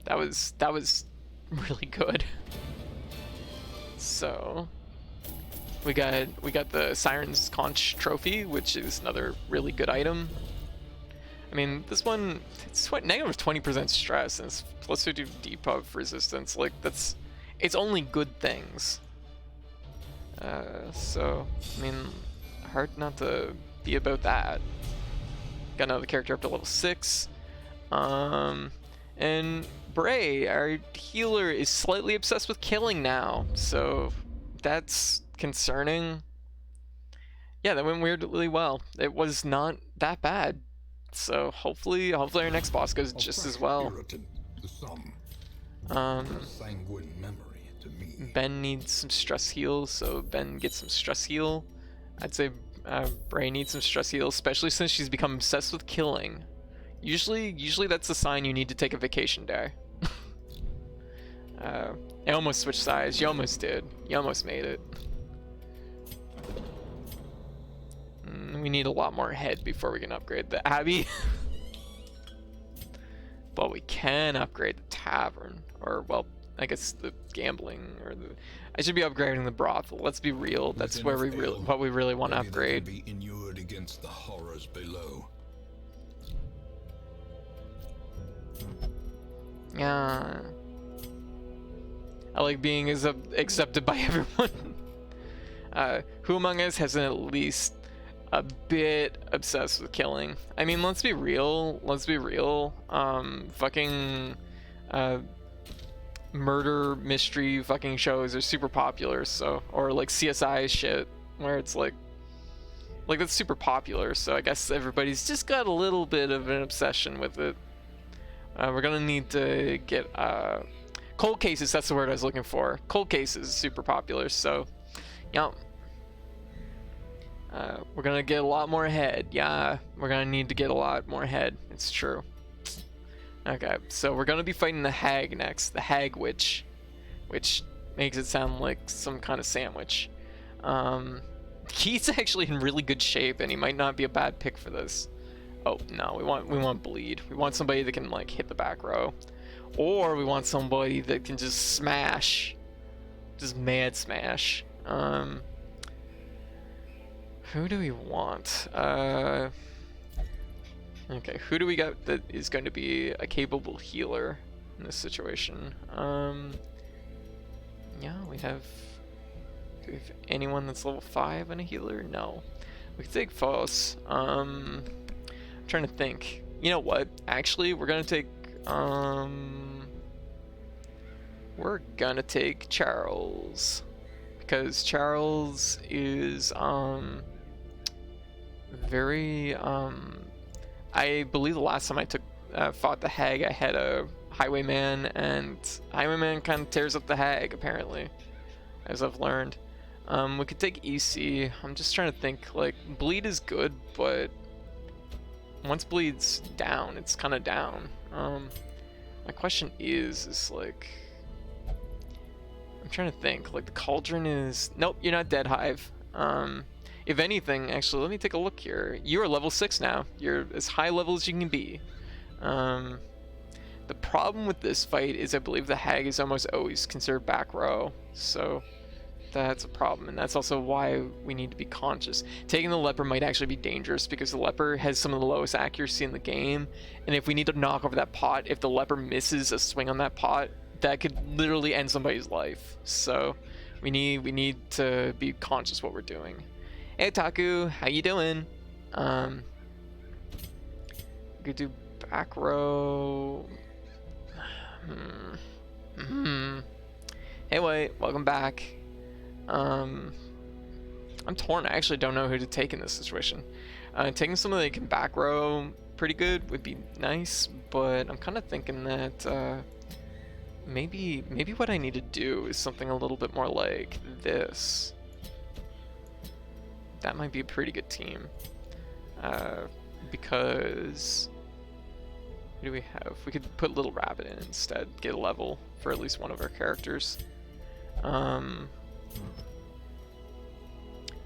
That was really good. So we got the Siren's Conch trophy, which is another really good item. I mean, this one, it's negative 20% stress and it's plus 50 depuff resistance. Like, it's only good things. So, I mean, hard not to be about that. Got another character up to level 6. And Bray, our healer, is slightly obsessed with killing now, so that's concerning. Yeah, that went weirdly well. It was not that bad. So hopefully our next boss goes just as well. Ben needs some stress heal, so Ben gets some stress heal. I'd say Bray needs some stress heal, especially since she's become obsessed with killing. Usually that's a sign you need to take a vacation day. I almost switched sides. You almost did. You almost made it. We need a lot more head before we can upgrade the Abbey. But we can upgrade the tavern, or well, I guess the gambling, or the. I should be upgrading the brothel. Let's be real. That's where what we really want to upgrade. Be inured against the horrors below. Yeah. I like being accepted by everyone. Who among us hasn't at least a bit obsessed with killing? I mean, let's be real. Fucking murder mystery fucking shows are super popular. So, or like CSI shit, where it's like that's super popular. So I guess everybody's just got a little bit of an obsession with it. We're gonna need to get cold cases. That's the word I was looking for. Cold cases is super popular. So, yeah. We're gonna get a lot more head. Yeah, we're gonna need to get a lot more head. It's true. Okay, so we're gonna be fighting the Hag next. The Hag Witch, which makes it sound like some kind of sandwich. He's actually in really good shape, and he might not be a bad pick for this. Oh no, we want bleed. We want somebody that can like hit the back row, or we want somebody that can just smash, just mad smash. Who do we want? Okay, who do we got that is going to be a capable healer in this situation? Yeah, we have. Do we have anyone that's level 5 and a healer? No. We could take Foss. I'm trying to think. You know what? Actually, we're gonna take Charles, because Charles is very I believe the last time I fought the hag, I had a highwayman, and highwayman kind of tears up the hag apparently, as I've learned. We could take EC. I'm just trying to think, like, bleed is good, but once bleed's down, it's kind of down. My question is like, I'm trying to think, like, the cauldron is, nope, you're not dead, Hive. If anything, actually, let me take a look here. You are level 6 now. You're as high level as you can be. The problem with this fight is I believe the hag is almost always considered back row, so that's a problem, and that's also why we need to be conscious. Taking the leper might actually be dangerous because the leper has some of the lowest accuracy in the game, and if we need to knock over that pot, if the leper misses a swing on that pot, that could literally end somebody's life. So we need to be conscious what we're doing. Hey Taku, how you doing? We could do back row. Hey White, welcome back. I'm torn. I actually don't know who to take in this situation. Taking somebody that can back row pretty good would be nice, but I'm kind of thinking that maybe what I need to do is something a little bit more like this. That might be a pretty good team. Because who do we have? We could put Little Rabbit in instead, get a level for at least one of our characters.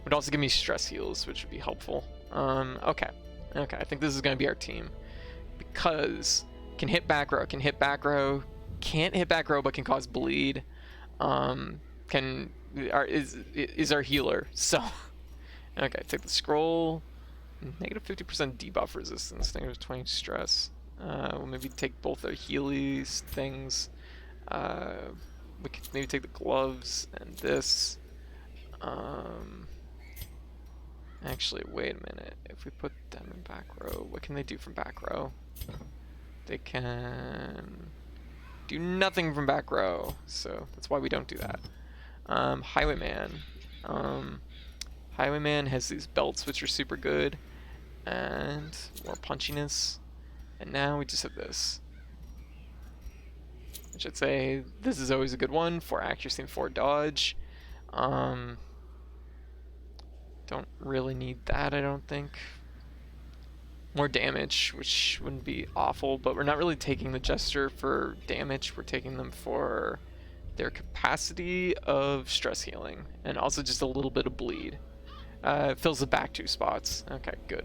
Would also give me stress heals, which would be helpful. Okay, I think this is going to be our team. Because can hit back row, can't hit back row, but can cause bleed. Is our healer. So, okay, take the scroll. Negative 50% debuff resistance, negative 20 stress. We'll maybe take both our Healy's things. We could maybe take the gloves and this. Actually, wait a minute. If we put them in back row, what can they do from back row? They can do nothing from back row, so that's why we don't do that. Highwayman. Highwayman has these belts which are super good, and more punchiness. And now we just have this. I should say this is always a good one for accuracy and for dodge. Don't really need that, I don't think. More damage, which wouldn't be awful, but we're not really taking the Jester for damage. We're taking them for their capacity of stress healing, and also just a little bit of bleed. Fills the back 2 spots. Okay, good.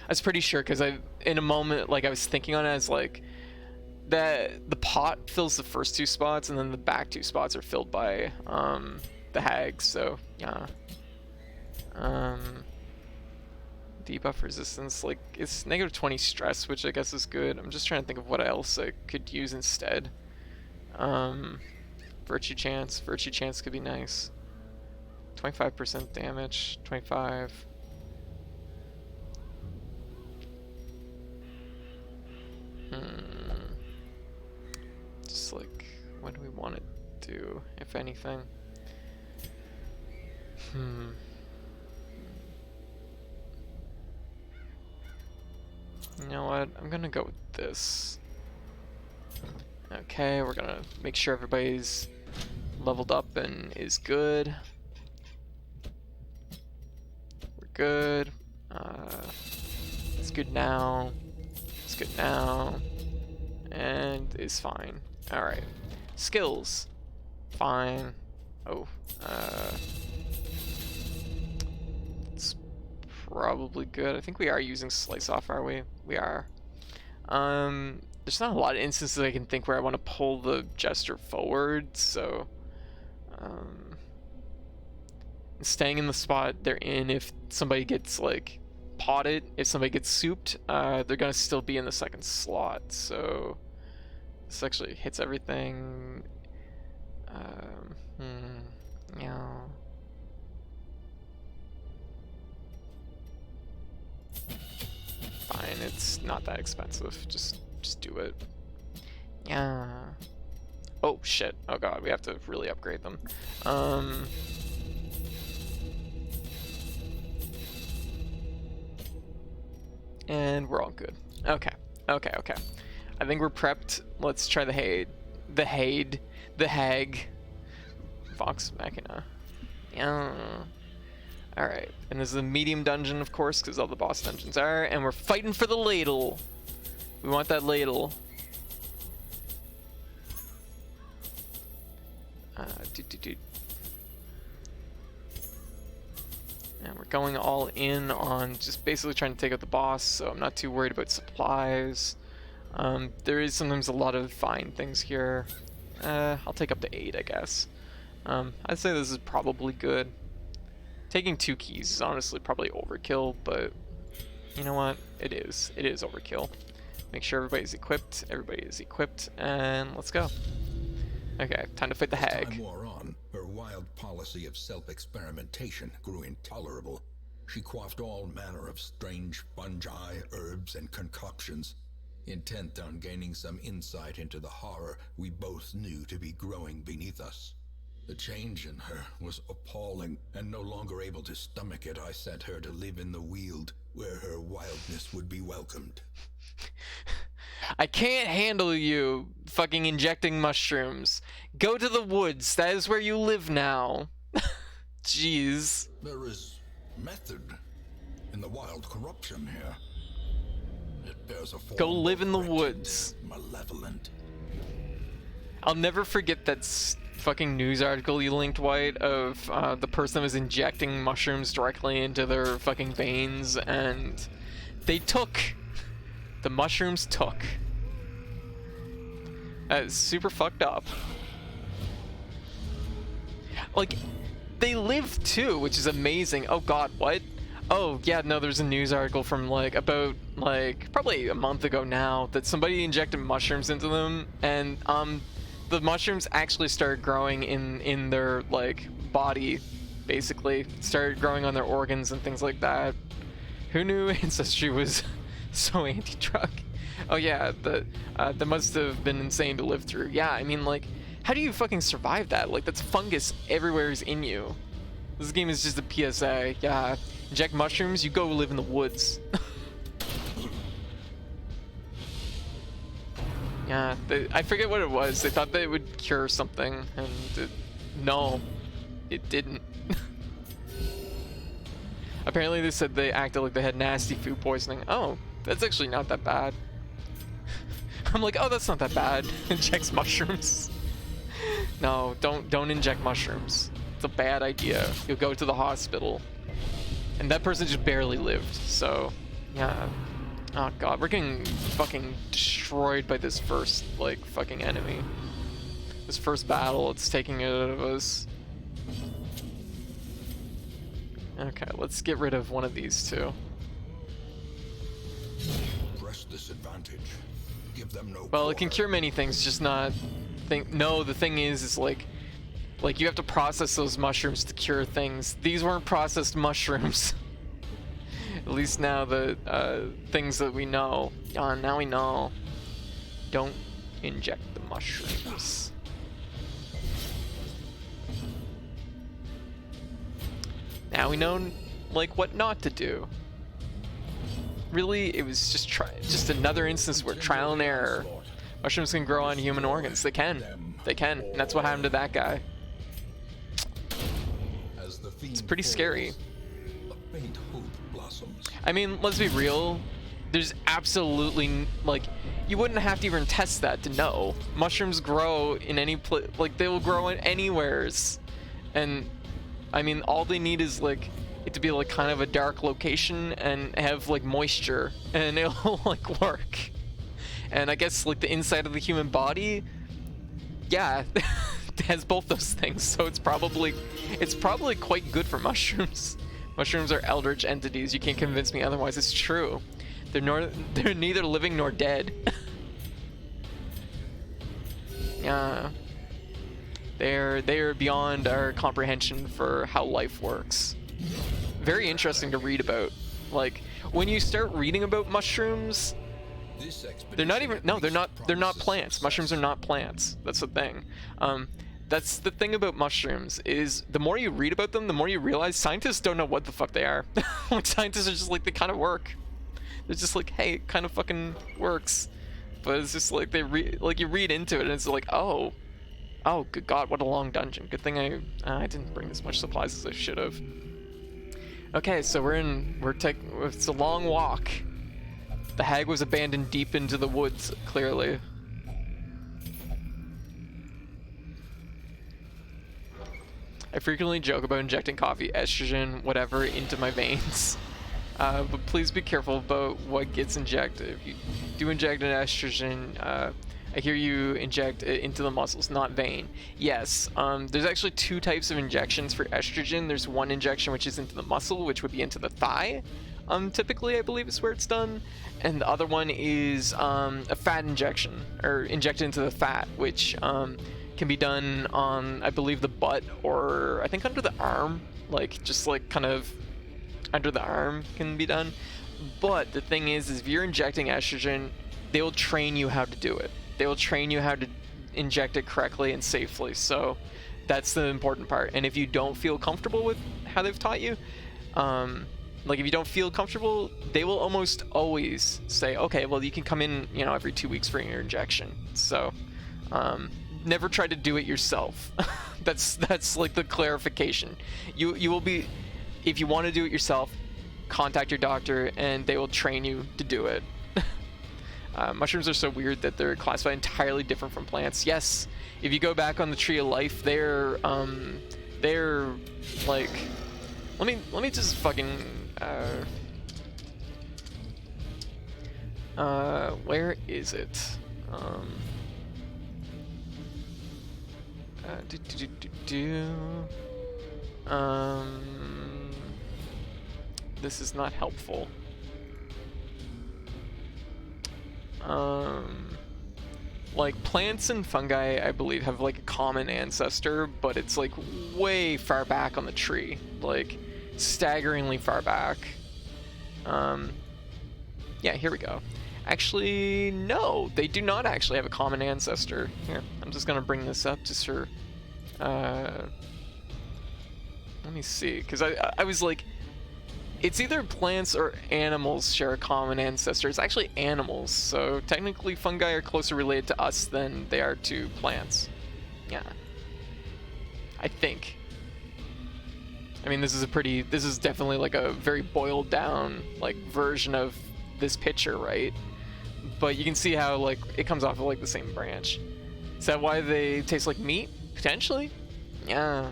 I was pretty sure, because in a moment, like, I was thinking on it as like that the pot fills the first 2 spots, and then the back 2 spots are filled by the hags. So yeah. Debuff resistance, like, it's negative 20 stress, which I guess is good. I'm just trying to think of what else I could use instead. Virtue chance could be nice. 25% damage, 25. Just like, what do we want to do, if anything? You know what? I'm gonna go with this. Okay, we're gonna make sure everybody's leveled up and is good. We're good. It's good now. It's good now. And is fine. Alright. Skills. Fine. Oh. probably good. I think we are using Slice Off, are we? We are. There's not a lot of instances I can think where I want to pull the Jester forward, so staying in the spot they're in. If somebody gets like potted, if somebody gets souped, they're gonna still be in the second slot. So this actually hits everything. Yeah. Fine, it's not that expensive. Just do it. Yeah. Oh shit. Oh god, we have to really upgrade them. And we're all good. Okay. Okay. I think we're prepped. Let's try the Hade. The Hag. Vox Machina. Yeah. Alright. And this is a medium dungeon, of course, because all the boss dungeons are. And we're fighting for the ladle. We want that ladle. And we're going all in on just basically trying to take out the boss, so I'm not too worried about supplies. There is sometimes a lot of fine things here. I'll take up to 8, I guess. I'd say this is probably good. Taking 2 keys is honestly probably overkill, but you know what? It is. It is overkill. Make sure everybody's equipped. Everybody is equipped, and let's go. Okay, time to fight the Hag. As time wore on, her wild policy of self-experimentation grew intolerable. She quaffed all manner of strange fungi, herbs, and concoctions, intent on gaining some insight into the horror we both knew to be growing beneath us. The change in her was appalling, and no longer able to stomach it, I sent her to live in the Weald, where her wildness would be welcomed. I can't handle you fucking injecting mushrooms. Go to the woods. That is where you live now. Jeez. There is method in the wild corruption here. It bears a form. Go live in the woods. Malevolent. I'll never forget that fucking news article you linked, White, of the person that was injecting mushrooms directly into their fucking veins, and they took. The mushrooms took. That's super fucked up. Like, they live too, which is amazing. Oh god, what? Oh yeah, no, there's a news article from about probably a month ago now that somebody injected mushrooms into them, and the mushrooms actually started growing in their body, basically started growing on their organs and things like that. Who knew ancestry was so anti-drug? Oh yeah, that must have been insane to live through. Yeah, I mean, how do you fucking survive that? That's fungus everywhere is in you. This game is just a PSA. Yeah, inject mushrooms, you go live in the woods. Yeah, I forget what it was. They thought that it would cure something, and no, it didn't. Apparently they said they acted like they had nasty food poisoning. Oh, that's actually not that bad. I'm like, oh, that's not that bad. Injects mushrooms. No, don't inject mushrooms. It's a bad idea. You'll go to the hospital. And that person just barely lived, so yeah. Oh god, we're getting fucking destroyed by this first fucking enemy. This first battle, it's taking it out of us. Okay, let's get rid of one of these two. Press this advantage. Give them no well, it can cure many things, just not no, the thing is you have to process those mushrooms to cure things. These weren't processed mushrooms. At least now the things that we know. Now we know. Don't inject the mushrooms. Now we know what not to do. Really, it was just another instance where trial and error. Mushrooms can grow on human organs. They can. They can. And that's what happened to that guy. It's pretty scary. I mean, let's be real. There's absolutely you wouldn't have to even test that to know. Mushrooms grow in any place. They will grow in anywheres. And I mean, all they need is it to be like kind of a dark location and have like moisture, and it'll like work. And I guess like the inside of the human body, yeah, it has both those things, so it's probably quite good for mushrooms. Mushrooms are eldritch entities. You can't convince me otherwise. It's true. They're neither living nor dead. Yeah. They're beyond our comprehension for how life works. Very interesting to read about. Like when you start reading about mushrooms, they're not plants. Mushrooms are not plants. That's the thing. That's the thing about mushrooms, is the more you read about them, the more you realize scientists don't know what the fuck they are. Like scientists are just like, they kind of work. They're just like, hey, it kind of fucking works. But it's just like you read into it and it's like, oh, good God, what a long dungeon. Good thing I didn't bring as much supplies as I should have. Okay, so it's a long walk. The hag was abandoned deep into the woods, clearly. I frequently joke about injecting coffee, estrogen, whatever, into my veins. But please be careful about what gets injected. If you do inject an estrogen, I hear you inject it into the muscles, not vein. Yes, there's actually two types of injections for estrogen. There's one injection which is into the muscle, which would be into the thigh. Typically, I believe is where it's done. And the other one is a fat injection, or injected into the fat, which can be done on, I believe, the butt, or I think under the arm, like just like kind of under the arm can be done. But the thing is if you're injecting estrogen, they will train you how to do it. They will train you how to inject it correctly and safely. So that's the important part. And if you don't feel comfortable with how they've taught you, like if you don't feel comfortable, they will almost always say, okay, well, you can come in, every 2 weeks for your injection. So never try to do it yourself. that's like the clarification. You will be, if you want to do it yourself, contact your doctor and they will train you to do it. Mushrooms are so weird that they're classified entirely different from plants. Yes, if you go back on the Tree of Life, they're like, let me just fucking where is it? This is not helpful. Like plants and fungi, I believe, have like a common ancestor, but it's like way far back on the tree, like staggeringly far back. Yeah, here we go. Actually, no, they do not actually have a common ancestor. Here, I'm just gonna bring this up just for, let me see, because I was like, it's either plants or animals share a common ancestor. It's actually animals, so technically fungi are closer related to us than they are to plants. Yeah. I think. I mean, this is definitely like a very boiled down like version of this picture, right? But you can see how like it comes off of like the same branch. Is that why they taste like meat? Potentially? Yeah.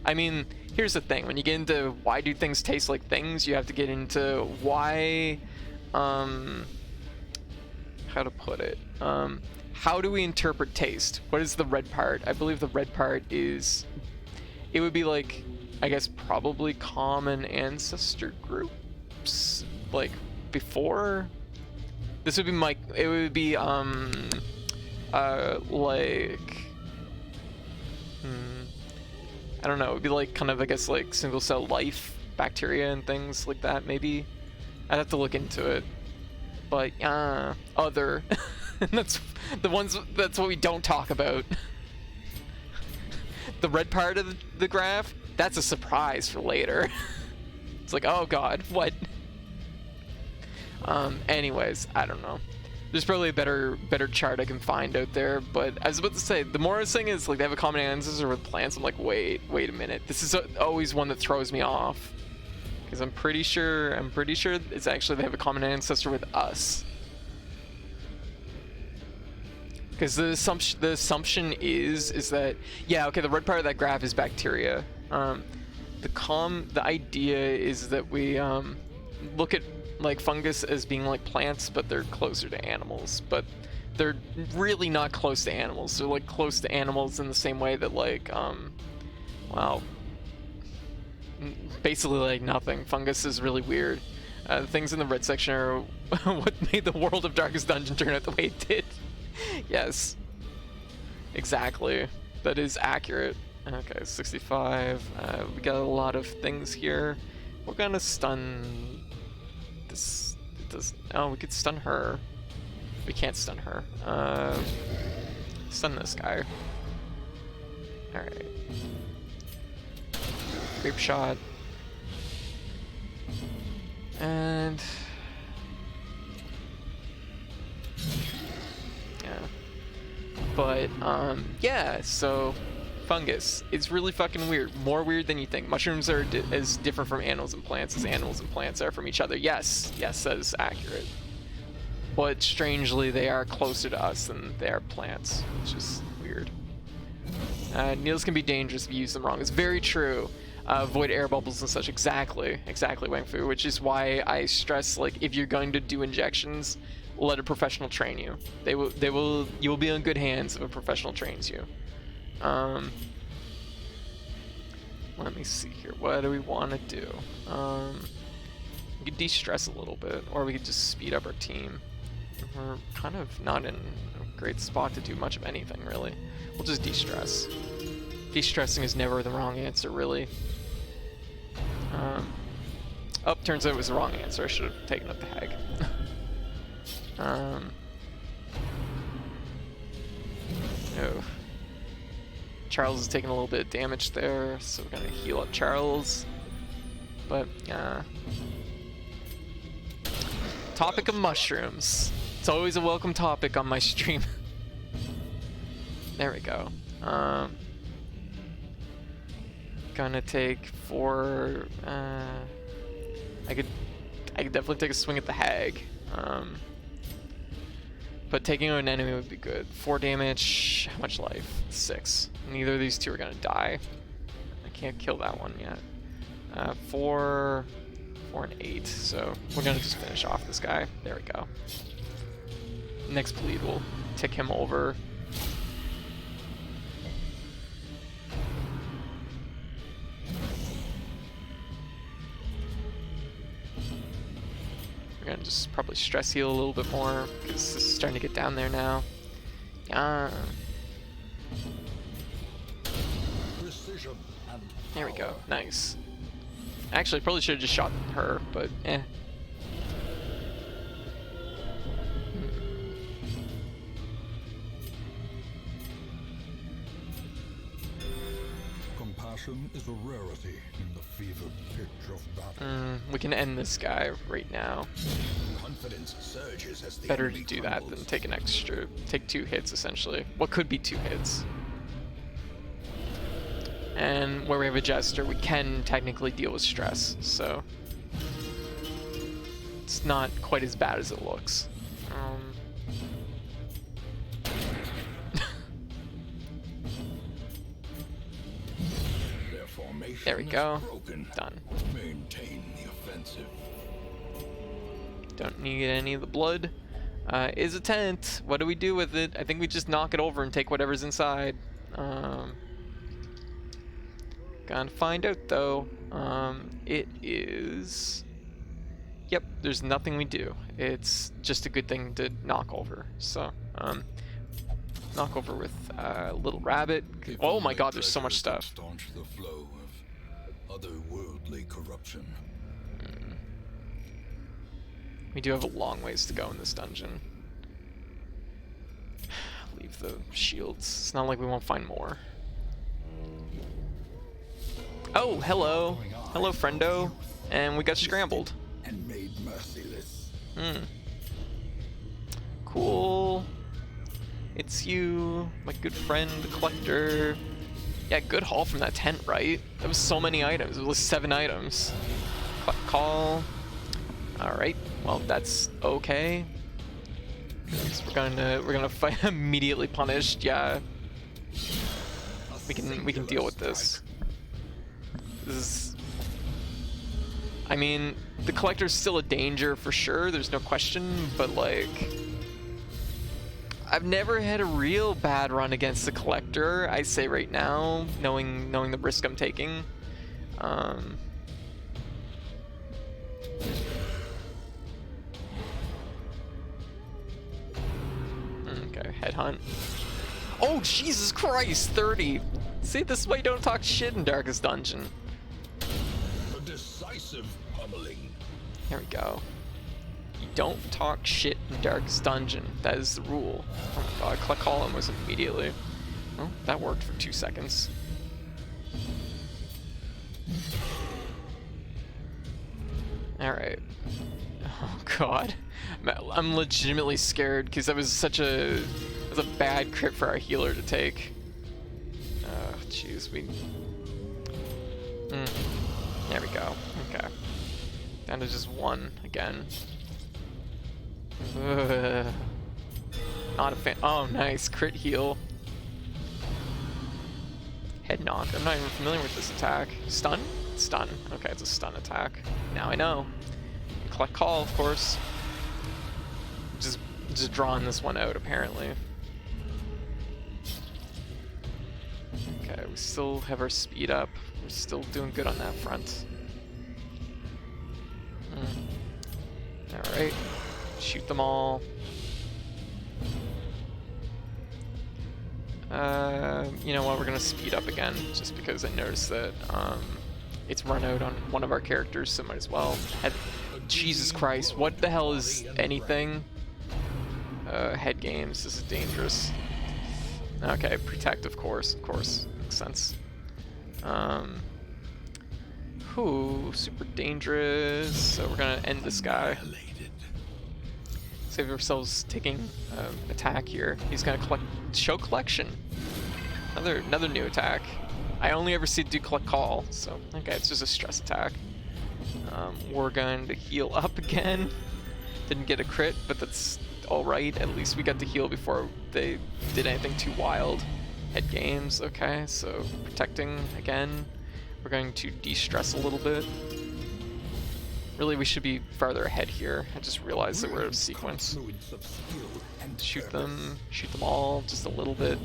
I mean, here's the thing, when you get into why do things taste like things, you have to get into why, how to put it, how do we interpret taste? What is the red part? I believe the red part is, it would be like, I guess probably common ancestor groups, like before, this would be it would be, like, I don't know, it would be like kind of, I guess, like single cell life bacteria and things like that, maybe. I'd have to look into it. But, other. That's what we don't talk about. The red part of the graph, that's a surprise for later. It's like, oh god, what? Anyways, I don't know. There's probably a better chart I can find out there, but I was about to say, the more I was saying is like they have a common ancestor with plants, I'm like, wait a minute. This is always one that throws me off, because I'm pretty sure it's actually they have a common ancestor with us. Because the assumption is that, yeah, okay, the red part of that graph is bacteria. the idea is that we look at like fungus as being like plants, but they're closer to animals. But they're really not close to animals. They're like close to animals in the same way that like wow, basically like nothing. Fungus is really weird. The things in the red section are what made the world of Darkest Dungeon turn out the way it did. Yes, exactly. That is accurate. Okay, 65. We got a lot of things here. We're gonna stun this. It does. Oh, we could stun her. We can't stun her. Stun this guy. All right. Grape shot. And yeah, but yeah. So fungus. It's really fucking weird. More weird than you think. Mushrooms are as different from animals and plants as animals and plants are from each other. Yes, yes, that is accurate. But strangely, they are closer to us than they are plants, which is weird. Needles can be dangerous if you use them wrong. It's very true. Avoid air bubbles and such. Exactly, Wang Fu. Which is why I stress, like, if you're going to do injections, let a professional train you. You will be in good hands if a professional trains you. Let me see here. What do we want to do? We could de-stress a little bit, or we could just speed up our team. We're kind of not in a great spot to do much of anything, really. We'll just de-stress. De-stressing is never the wrong answer, really. Oh, turns out it was the wrong answer. I should have taken up the hag. Oh. Charles is taking a little bit of damage there, so we're gonna heal up Charles. But, topic of mushrooms. It's always a welcome topic on my stream. There we go. Gonna take 4. I could definitely take a swing at the hag. But taking out an enemy would be good. 4 damage. How much life? 6. Neither of these two are gonna die. I can't kill that one yet. 4 and 8. So we're gonna just finish off this guy. There we go. Next bleed will tick him over. We're gonna just probably stress heal a little bit more because this is starting to get down there now. There we go. Nice. Actually, probably should have just shot her, but eh. Compassion is a rarity in the fevered pitch of battle. We can end this guy right now. Confidence surges as the Better to do that than take an extra, take 2 hits essentially. What could be 2 hits. And where we have a jester, we can technically deal with stress, so it's not quite as bad as it looks. There we go. Done. Maintain the offensive. Don't need any of the blood. Is a tent. What do we do with it? I think we just knock it over and take whatever's inside. Gonna find out though. It is. Yep, there's nothing we do. It's just a good thing to knock over. So, knock over with little rabbit. Oh my god, there's so much stuff. Staunch the flow of otherworldly corruption. We do have a long ways to go in this dungeon. Leave the shields. It's not like we won't find more. Oh, hello. Hello, friendo. And we got scrambled. And made merciless. Cool. It's you, my good friend, the collector. Yeah, good haul from that tent, right? That was so many items. It was 7 items. Collect call. Alright, well that's okay. We're gonna fight immediately punished, yeah. We can deal with this. This is... I mean, the Collector's still a danger for sure, there's no question, but like... I've never had a real bad run against the Collector, I say right now, knowing the risk I'm taking. Okay, headhunt. Oh, Jesus Christ, 30! See, this is why you don't talk shit in Darkest Dungeon. A decisive pummeling. Here we go. You don't talk shit in Darkest Dungeon. That is the rule. Oh my god, collect column was immediately. Well, that worked for 2 seconds. Alright. Oh god. I'm legitimately scared because that was such a... That was a bad crit for our healer to take. Oh, jeez, we... There we go. Okay. Down to just 1 again. Not a fan. Oh, nice. Crit heal. Head knock. I'm not even familiar with this attack. Stun? Stun. Okay, it's a stun attack. Now I know. Collect call, of course. Just drawing this one out, apparently. Okay, we still have our speed up. We're still doing good on that front. Alright. Shoot them all. You know what, we're gonna speed up again, just because I noticed that it's run out on one of our characters, so might as well. Jesus Christ, what the hell is anything? Head games, this is dangerous. Okay, protect, of course, makes sense. Super dangerous, so we're gonna end this guy. Save ourselves taking attack here. He's gonna show collection. Another new attack. I only ever see it do collect call, so okay, it's just a stress attack. We're going to heal up again. Didn't get a crit, but that's alright. At least we got to heal before they did anything too wild. Head games, okay, so protecting again. We're going to de-stress a little bit. Really, we should be farther ahead here. I just realized that we're out of sequence. Shoot them all just a little bit.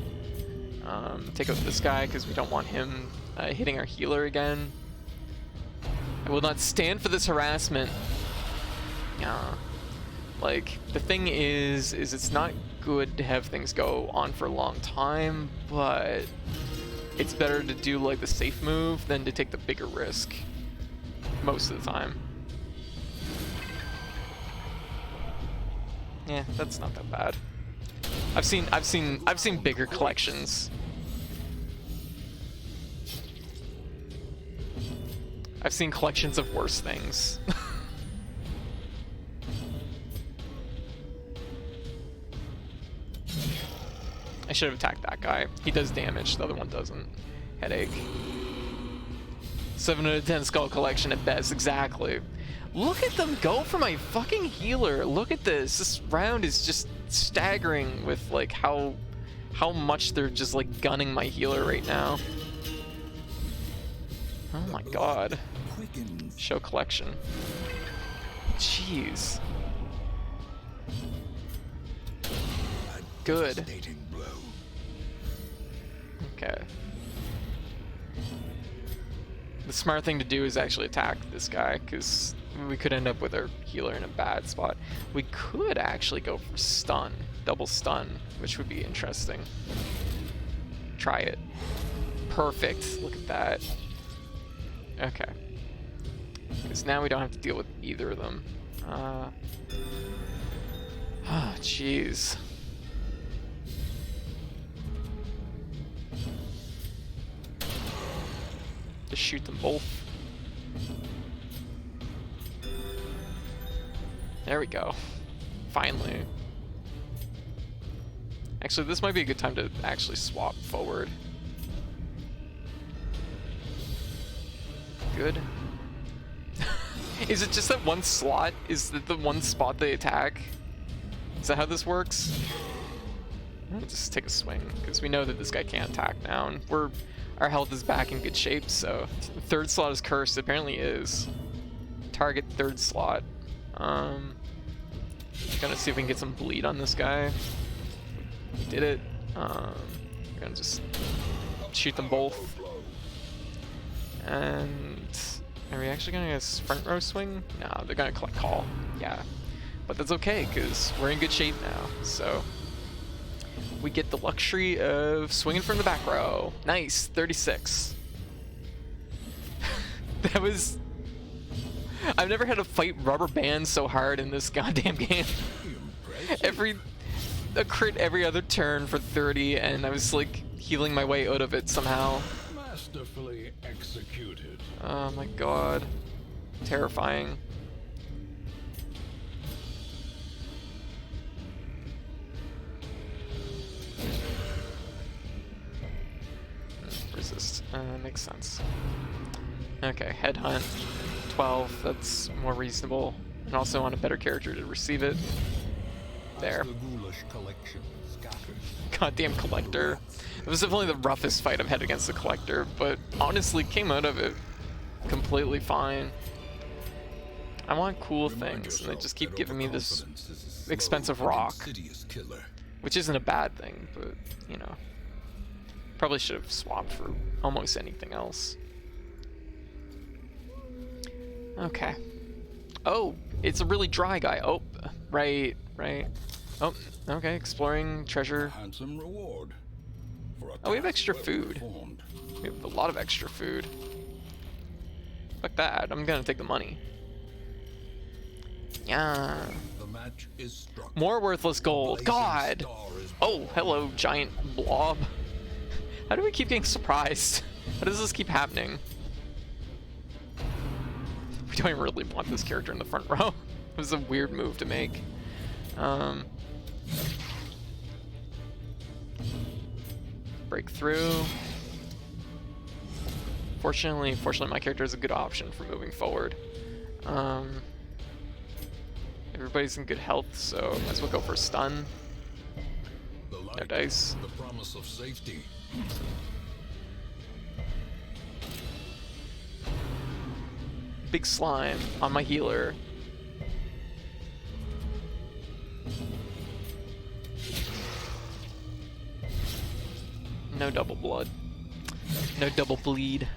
Take out this guy because we don't want him hitting our healer again. I will not stand for this harassment. Like, the thing is it's not good to have things go on for a long time, but it's better to do like the safe move than to take the bigger risk most of the time. Yeah, that's not that bad. I've seen bigger collections. I've seen collections of worse things. I should have attacked that guy. He does damage, the other one doesn't. Headache. 7 out of 10 skull collection at best, exactly. Look at them go for my fucking healer. Look at this. This round is just staggering with like how much they're just like gunning my healer right now. Oh my god. Show collection. Jeez. Good. Okay. The smart thing to do is actually attack this guy, because we could end up with our healer in a bad spot. We could actually go for stun, double stun, which would be interesting. Try it. Perfect. Look at that. Okay. Because now we don't have to deal with either of them. Jeez. Just shoot them both. There we go. Finally. Actually, this might be a good time to actually swap forward. Good. Is it just that one slot? Is it the one spot they attack? Is that how this works? Let's just take a swing, because we know that this guy can't attack now, and we're our health is back in good shape, so third slot is cursed. It apparently is. Target third slot. Gonna see if we can get some bleed on this guy. We did it. We're gonna just shoot them both. And are we actually gonna get a front row swing? No, they're gonna collect call. Yeah, but that's okay because we're in good shape now. So we get the luxury of swinging from the back row. Nice, 36. That was. I've never had to fight rubber bands so hard in this goddamn game. A crit every other turn for 30, and I was like healing my way out of it somehow. Masterfully executed. Oh my god. Terrifying. Resist. Makes sense. Okay, headhunt. 12, that's more reasonable. And also on a better character to receive it. There. Goddamn collector. It was definitely the roughest fight I've had against the collector, but honestly came out of it completely fine. I want cool things, and they just keep giving me this expensive rock. Which isn't a bad thing, but, you know. Probably should have swapped for almost anything else. Okay. Oh, it's a really dry guy. Oh, right. Oh, okay, exploring treasure. Handsome reward. Oh, we have extra food. We have a lot of extra food. Fuck that, I'm gonna take the money. Yeah. The match is struck. More worthless gold. God! Oh, hello, giant blob. How do we keep getting surprised? How does this keep happening? We don't even really want this character in the front row. It was a weird move to make. Break through. Fortunately, my character is a good option for moving forward. Everybody's in good health, so might as well go for a stun. No dice. The promise of safety. Big slime on my healer. No double blood. No double bleed.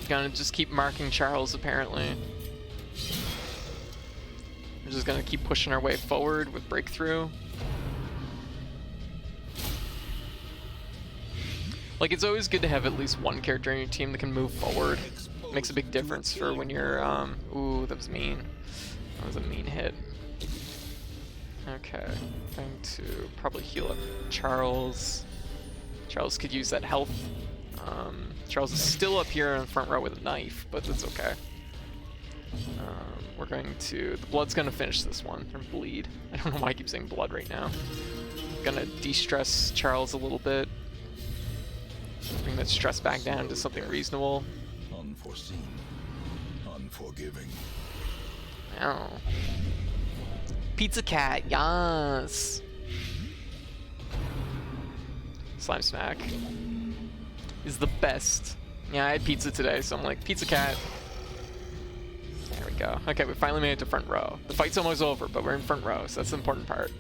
Gonna just keep marking Charles, apparently. We're just gonna keep pushing our way forward with breakthrough. Like, it's always good to have at least one character in your team that can move forward. It makes a big difference for when you're, ooh, that was mean. That was a mean hit. Okay, going to probably heal up Charles. Charles could use that health. Charles is still up here in the front row with a knife, but that's okay. We're going to... The blood's going to finish this one, or bleed. I don't know why I keep saying blood right now. Gonna de-stress Charles a little bit. Bring that stress back down to something reasonable. Unforeseen. Unforgiving. Ow. Pizza Cat, yes! Slime Smack is the best. Yeah, I had pizza today, so I'm like, Pizza Cat. There we go. Okay, we finally made it to front row. The fight's almost over, but we're in front row, so that's the important part.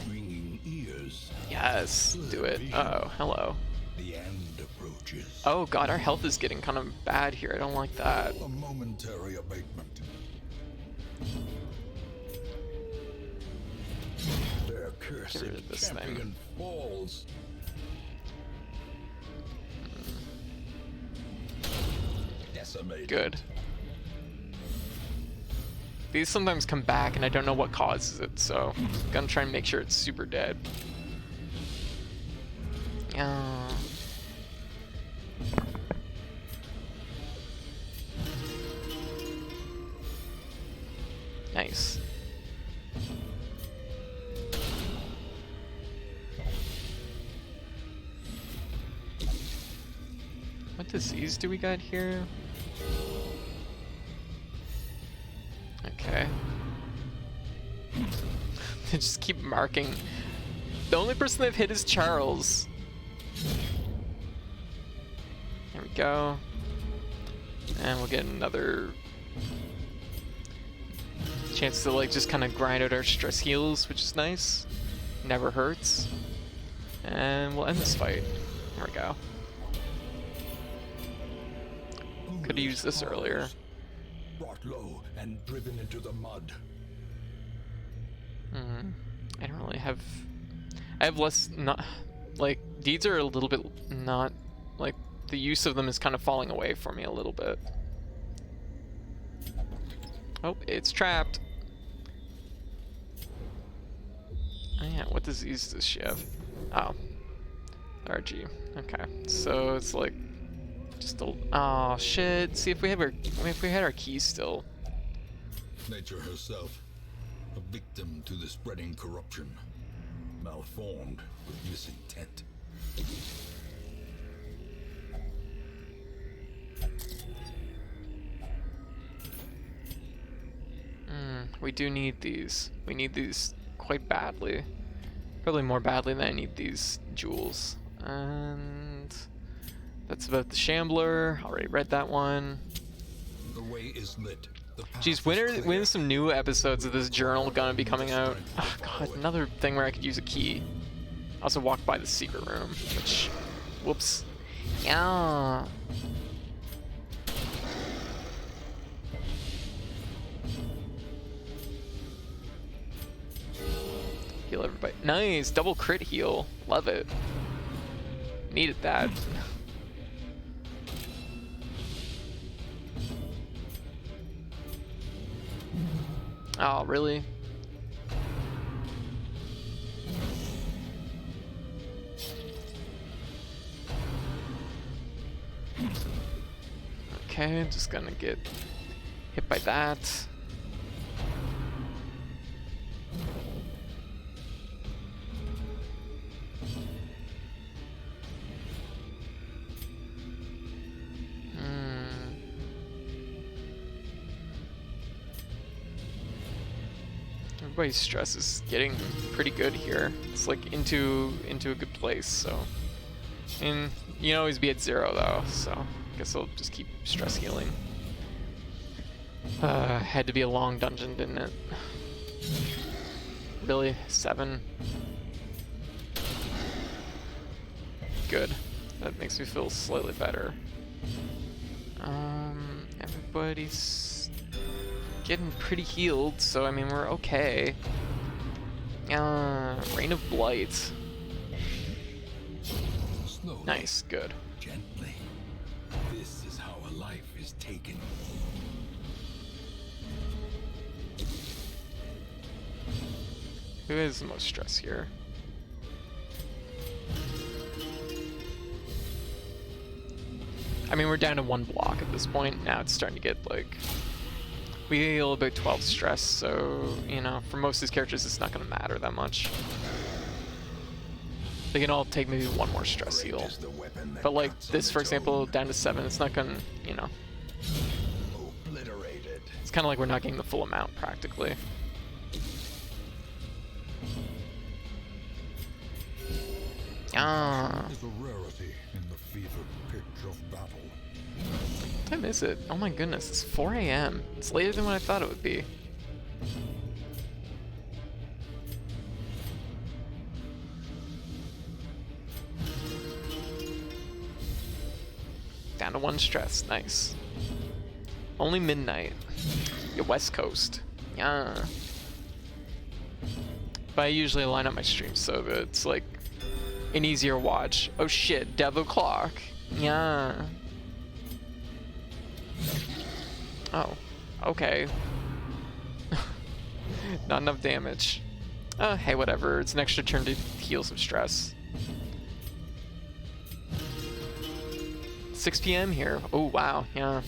Ringing ears. Yes, do it. Uh oh, hello. The end approaches. Oh god, our health is getting kind of bad here. I don't like that. A momentary abatement. Their cursed Get rid of this champion thing. falls. Decimated. Good. These sometimes come back and I don't know what causes it, so I'm gonna try and make sure it's super dead. Yeah. Nice. What disease do we got here? Okay. They just keep marking. The only person they've hit is Charles. There we go. And we'll get another chance to like just kind of grind out our stress heals, which is nice. Never hurts. And we'll end this fight. There we go. Could have used this earlier. Brought low and driven into the mud. I don't really have. I have less. Not like deeds are a little bit not like the use of them is kind of falling away for me a little bit. Oh, it's trapped. Oh yeah, what disease does she have? Oh, RG. Okay, so it's like just a. Oh shit! See if we have our. If we had our keys still. Nature herself, a victim to the spreading corruption, malformed with misintent. We do need these. We need these quite badly. Probably more badly than I need these jewels. And that's about the Shambler. Already read that one. The way is lit. Geez, when are some new episodes of this journal gonna be coming out? Oh god, another thing where I could use a key. I also walked by the secret room, which, whoops. Yeah. Heal everybody. Nice, double crit heal. Love it. Needed that. Oh, really? Okay, just gonna get hit by that. Everybody's stress is getting pretty good here. It's like into a good place, so. And you can always be at 0 though, so I guess I'll just keep stress healing. Had to be a long dungeon, didn't it? Really? 7? Good. That makes me feel slightly better. Everybody's getting pretty healed, so I mean we're okay. Rain of Blight. Slowly, nice, good. Gently. This is how a life is taken. Who has the most stress here? I mean, we're down to 1 block at this point. Now it's starting to get like. We heal about 12 stress, so, you know, for most of these characters, it's not going to matter that much. They can all take maybe 1 more stress heal. But like this, for example, down to 7, it's not going to, you know. It's kind of like we're not getting the full amount, practically. Ah. Is a rarity in the fever pitch of battle. What time is it? Oh my goodness, it's 4 a.m. It's later than what I thought it would be. Down to 1 stress, nice. Only midnight. Yeah, West Coast. Yeah. But I usually line up my streams so that it's like an easier watch. Oh shit, Devil Clock. Yeah. Oh, okay. Not enough damage. Hey, whatever. It's an extra turn to heal some stress. 6 p.m. here. Oh, wow. Yeah.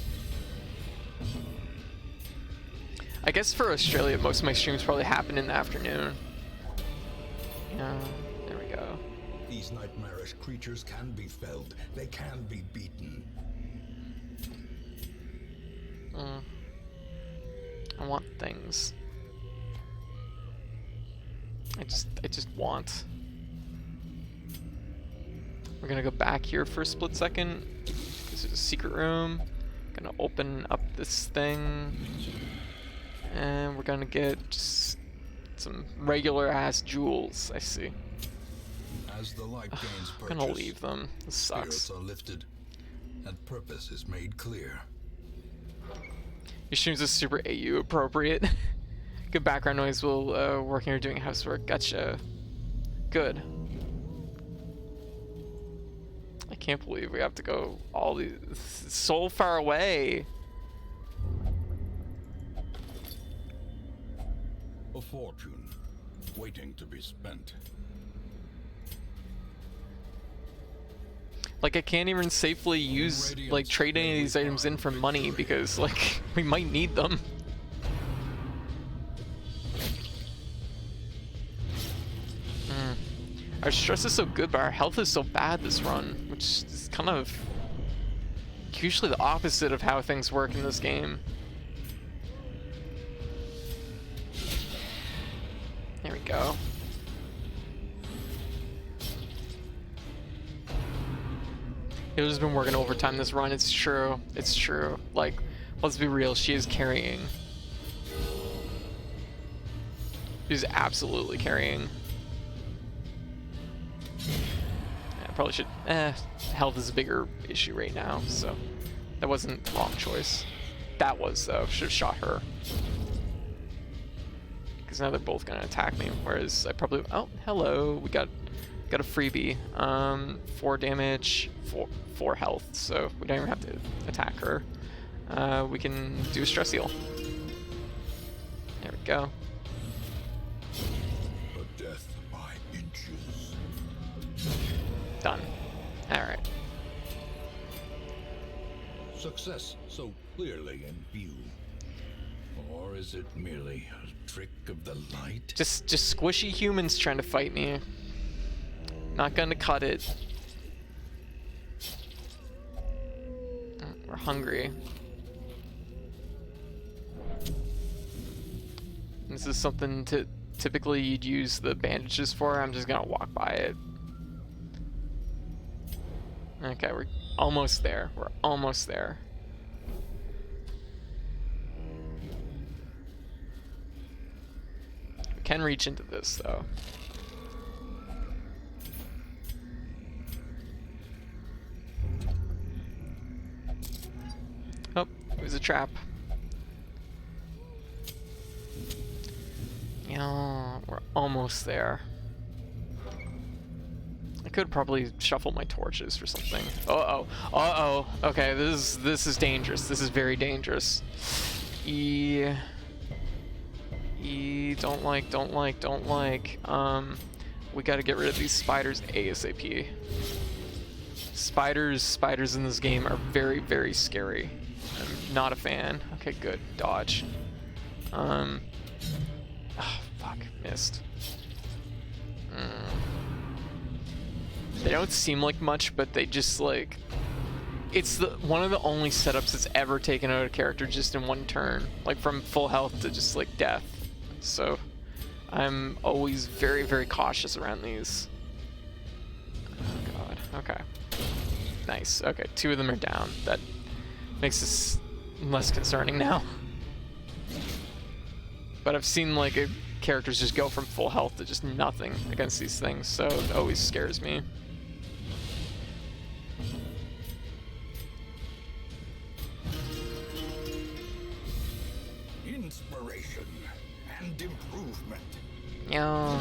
I guess for Australia, most of my streams probably happen in the afternoon. Yeah, there we go. These nightmarish creatures can be felled. They can be beaten. I want things. I just want. We're gonna go back here for a split second. This is a secret room. Gonna open up this thing. And we're gonna get just some regular ass jewels, I see. As the light gains purchase, I'm gonna leave them. This sucks. spirits are lifted, and purpose is made clear. Your streams is super AU appropriate. Good background noise while working or doing housework. Gotcha. Good. I can't believe we have to go all these so far away. A fortune waiting to be spent. Like I can't even safely use like trade any of these items in for money because like we might need them. Our stress is so good, but our health is so bad this run, which is kind of usually the opposite of how things work in this game. There we go. Hilda's been working overtime this run, it's true. It's true. Like, let's be real, she is carrying. She's absolutely carrying. I probably should. Health is a bigger issue right now, so that wasn't the wrong choice. That was, though. Should have shot her. Because now they're both gonna attack me. Whereas I probably. Oh, hello. We got a freebie. 4 damage, 4 health. So we don't even have to attack her. We can do a stress heal. There we go. A death by inches. Done. Alright. Success so clearly in view. Or is it merely a trick of the light? Just squishy humans trying to fight me. Not gonna cut it. We're hungry. This is something to typically you'd use the bandages for. I'm just gonna walk by it. Okay, we're almost there. We're almost there. We can reach into this though. Oh, it was a trap. Yeah, we're almost there. I could probably shuffle my torches for something. Uh-oh. Uh-oh. Okay, this is dangerous. This is very dangerous. Don't like. We gotta get rid of these spiders ASAP. Spiders in this game are very, very scary. I'm not a fan. Okay, good. Dodge. Oh, fuck. Missed. They don't seem like much, but they just like... It's one of the only setups that's ever taken out a character just in one turn. Like from full health to just like death. So I'm always very, very cautious around these. Oh god. Okay. Nice. Okay, 2 of them are down. That makes this less concerning now. But I've seen like characters just go from full health to just nothing against these things, so it always scares me. Inspiration and improvement. Yeah,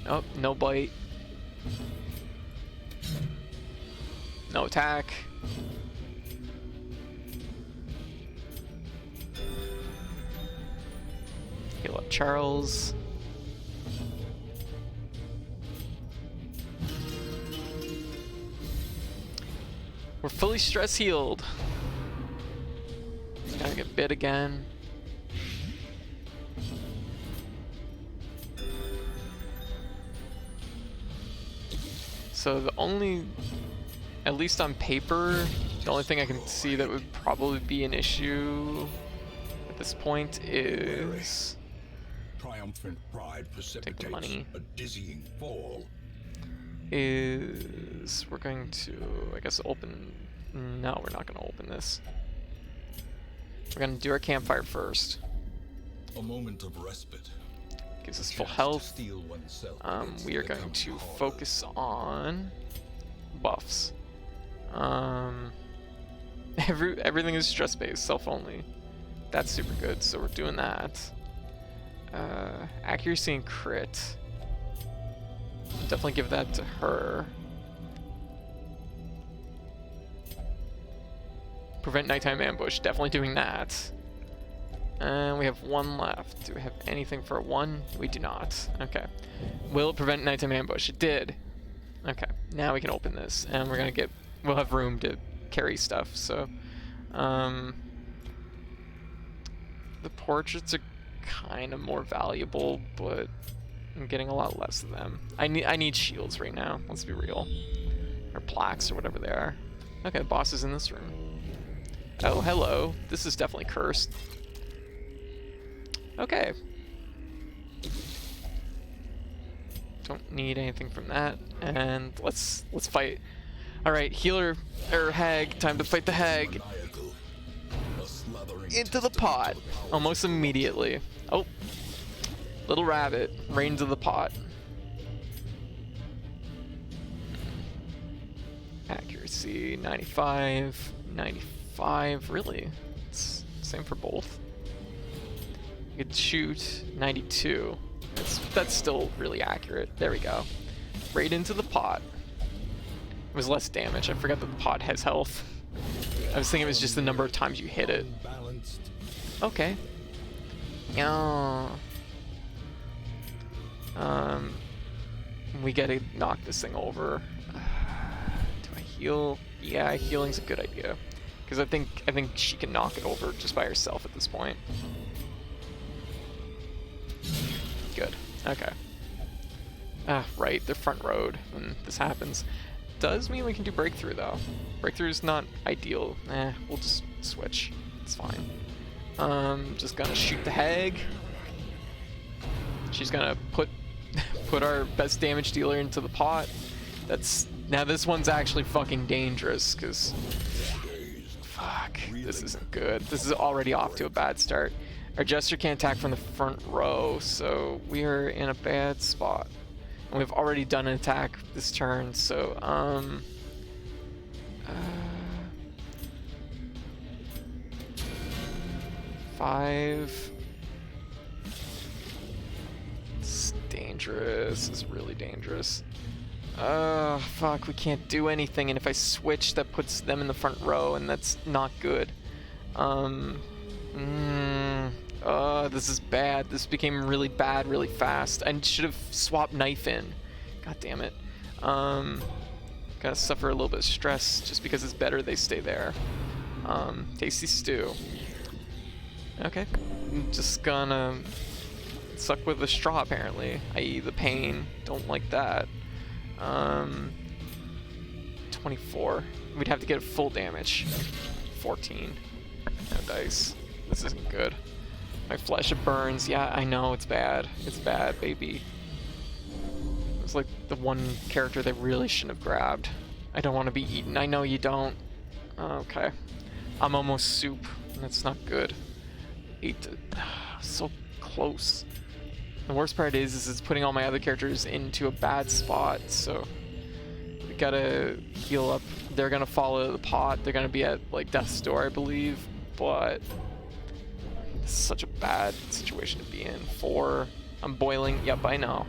oh, no bite. No attack. Heal up Charles. We're fully stress healed. Gonna get bit again. So the only, at least on paper, the only thing I can see that would probably be an issue at this point is triumphant pride take the money. precipitates a dizzying fall. Is we're going to, I guess, open. No, we're not going to open this. We're going to do our campfire first. A moment of respite. Gives us full health. We are going to focus on buffs. Everything is stress based, self only. That's super good, so we're doing that. Accuracy and crit. Definitely give that to her. Prevent nighttime ambush. Definitely doing that. And we have one left. Do we have anything for a one? We do not. Okay. Will it prevent nighttime ambush? It did. Okay. Now we can open this, and we're gonna get. We'll have room to carry stuff. So, the portraits are kind of more valuable, but I'm getting a lot less of them. I need shields right now. Let's be real, or plaques or whatever they are. Okay, the boss is in this room. Oh, hello. This is definitely cursed. Okay. Don't need anything from that, and let's fight. All right, healer or hag. Time to fight the hag. Into the pot, almost immediately. Oh, little rabbit, right into the pot. Accuracy 95, 95. Really, it's same for both. You could shoot 92. That's still really accurate. There we go. Right into the pot. It was less damage. I forgot that the pot has health. I was thinking it was just the number of times you hit it. Okay. Yeah. We gotta knock this thing over. Do I heal? Yeah, healing's a good idea. Because I think she can knock it over just by herself at this point. Good. Okay. Ah, right. The front road when this happens. Does mean we can do breakthrough though. Breakthrough is not ideal. We'll just switch. It's fine. Just gonna shoot the hag. She's gonna put our best damage dealer into the pot. Now this one's actually fucking dangerous because fuck, this isn't good. This is already off to a bad start. Our jester can't attack from the front row, so we are in a bad spot. And we've already done an attack this turn, so five. It's dangerous. It's really dangerous. Fuck, we can't do anything, and if I switch, that puts them in the front row, and that's not good. This is bad. This became really bad really fast. I should have swapped knife in. God damn it. Gotta suffer a little bit of stress just because it's better they stay there. Tasty stew. Okay. I'm just gonna suck with the straw apparently, i.e. the pain. Don't like that. 24. We'd have to get full damage. 14. No dice. This isn't good. My flesh, it burns. Yeah, I know, it's bad. It's bad, baby. It was like the one character they really shouldn't have grabbed. I don't want to be eaten. I know you don't. Okay. I'm almost soup. That's not good. 8 to... so close. The worst part is it's putting all my other characters into a bad spot, so... we gotta heal up. They're gonna follow the pot. They're gonna be at, like, death's door, I believe. But... this is such a bad situation to be in. 4. I'm boiling. Yep, I know.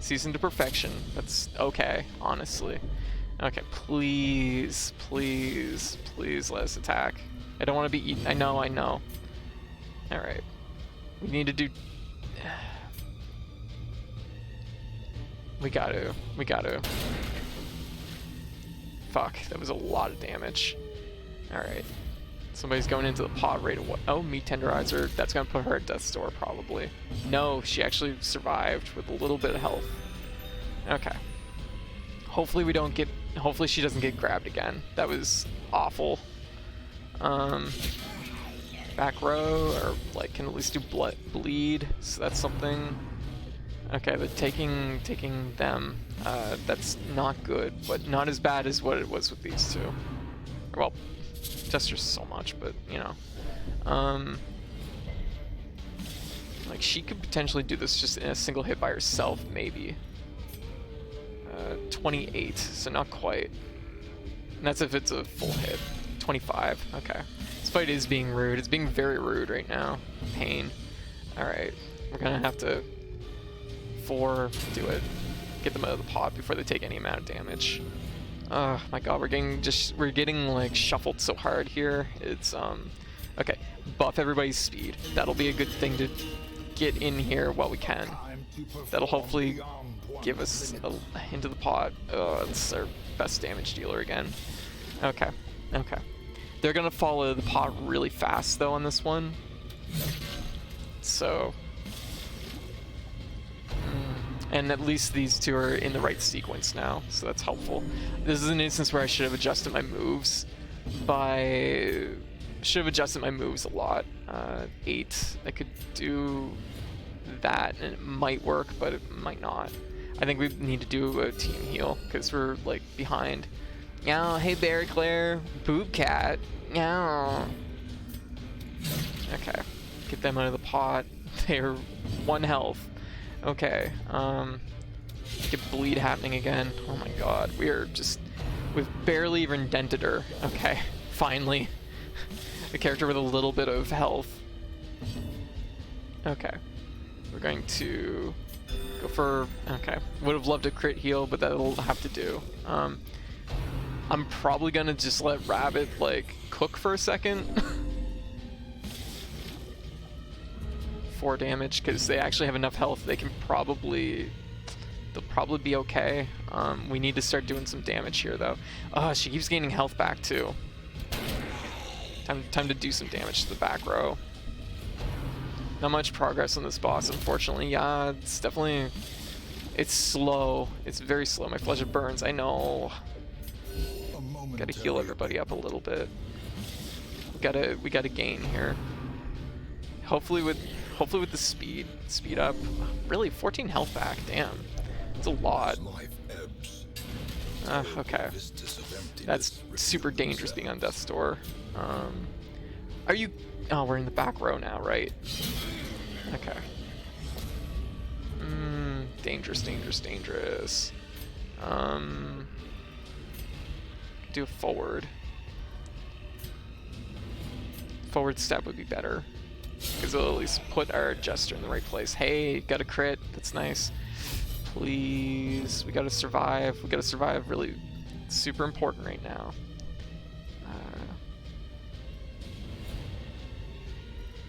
Seasoned to perfection. That's okay, honestly. Okay, please, please, please let us attack. I don't want to be eaten. I know, I know. Alright. We need to do... we gotta. Fuck, that was a lot of damage. Alright. Somebody's going into the pot right away. Oh, meat tenderizer. That's gonna put her at death's door, probably. No, she actually survived with a little bit of health. Okay. Hopefully we don't get, hopefully she doesn't get grabbed again. That was awful. Back row, or like can at least do bleed, so that's something. Okay, but taking them, that's not good, but not as bad as what it was with these two. Well, just so much, but you know. Like she could potentially do this just in a single hit by herself, maybe. 28, so not quite. And that's if it's a full hit. 25, okay. This fight is being rude. It's being very rude right now. Pain. Alright, we're gonna have to do it. Get them out of the pot before they take any amount of damage. Oh my god, we're getting like shuffled so hard here. It's okay. Buff everybody's speed. That'll be a good thing to get in here while we can. That'll hopefully give us into the pot. Oh, it's our best damage dealer again. Okay, okay. They're gonna follow the pot really fast though on this one. So, and at least these two are in the right sequence now, so that's helpful. This is an instance where I should have adjusted my moves a lot. 8, I could do that and it might work, but it might not. I think we need to do a team heal because we're like behind. Yow, hey Barry Claire, boob cat. Yow. Okay, get them out of the pot. They're 1 health. Okay, get bleed happening again. Oh my god, we are just, we've barely even dented her. Okay, finally. A character with a little bit of health. Okay, we're going to go for, okay, would have loved a crit heal, but that'll have to do. I'm probably gonna just let Rabbit like cook for a second. 4 damage, because they actually have enough health. They'll probably be okay. We need to start doing some damage here though. Oh, she keeps gaining health back too. Time to do some damage to the back row. Not much progress on this boss, unfortunately. Yeah, it's definitely, it's slow. It's very slow. My flesh burns, I know. Gotta heal everybody up a little bit. We gotta gain here. Hopefully with the speed up. Really, 14 health back, damn. It's a lot. Okay. That's super dangerous being on Death's Door. Are you, oh, we're in the back row now, right? Okay. Dangerous. Do a forward step would be better, because it'll at least put our Jester in the right place. Hey, got a crit, that's nice. Please, we gotta survive. Really super important right now.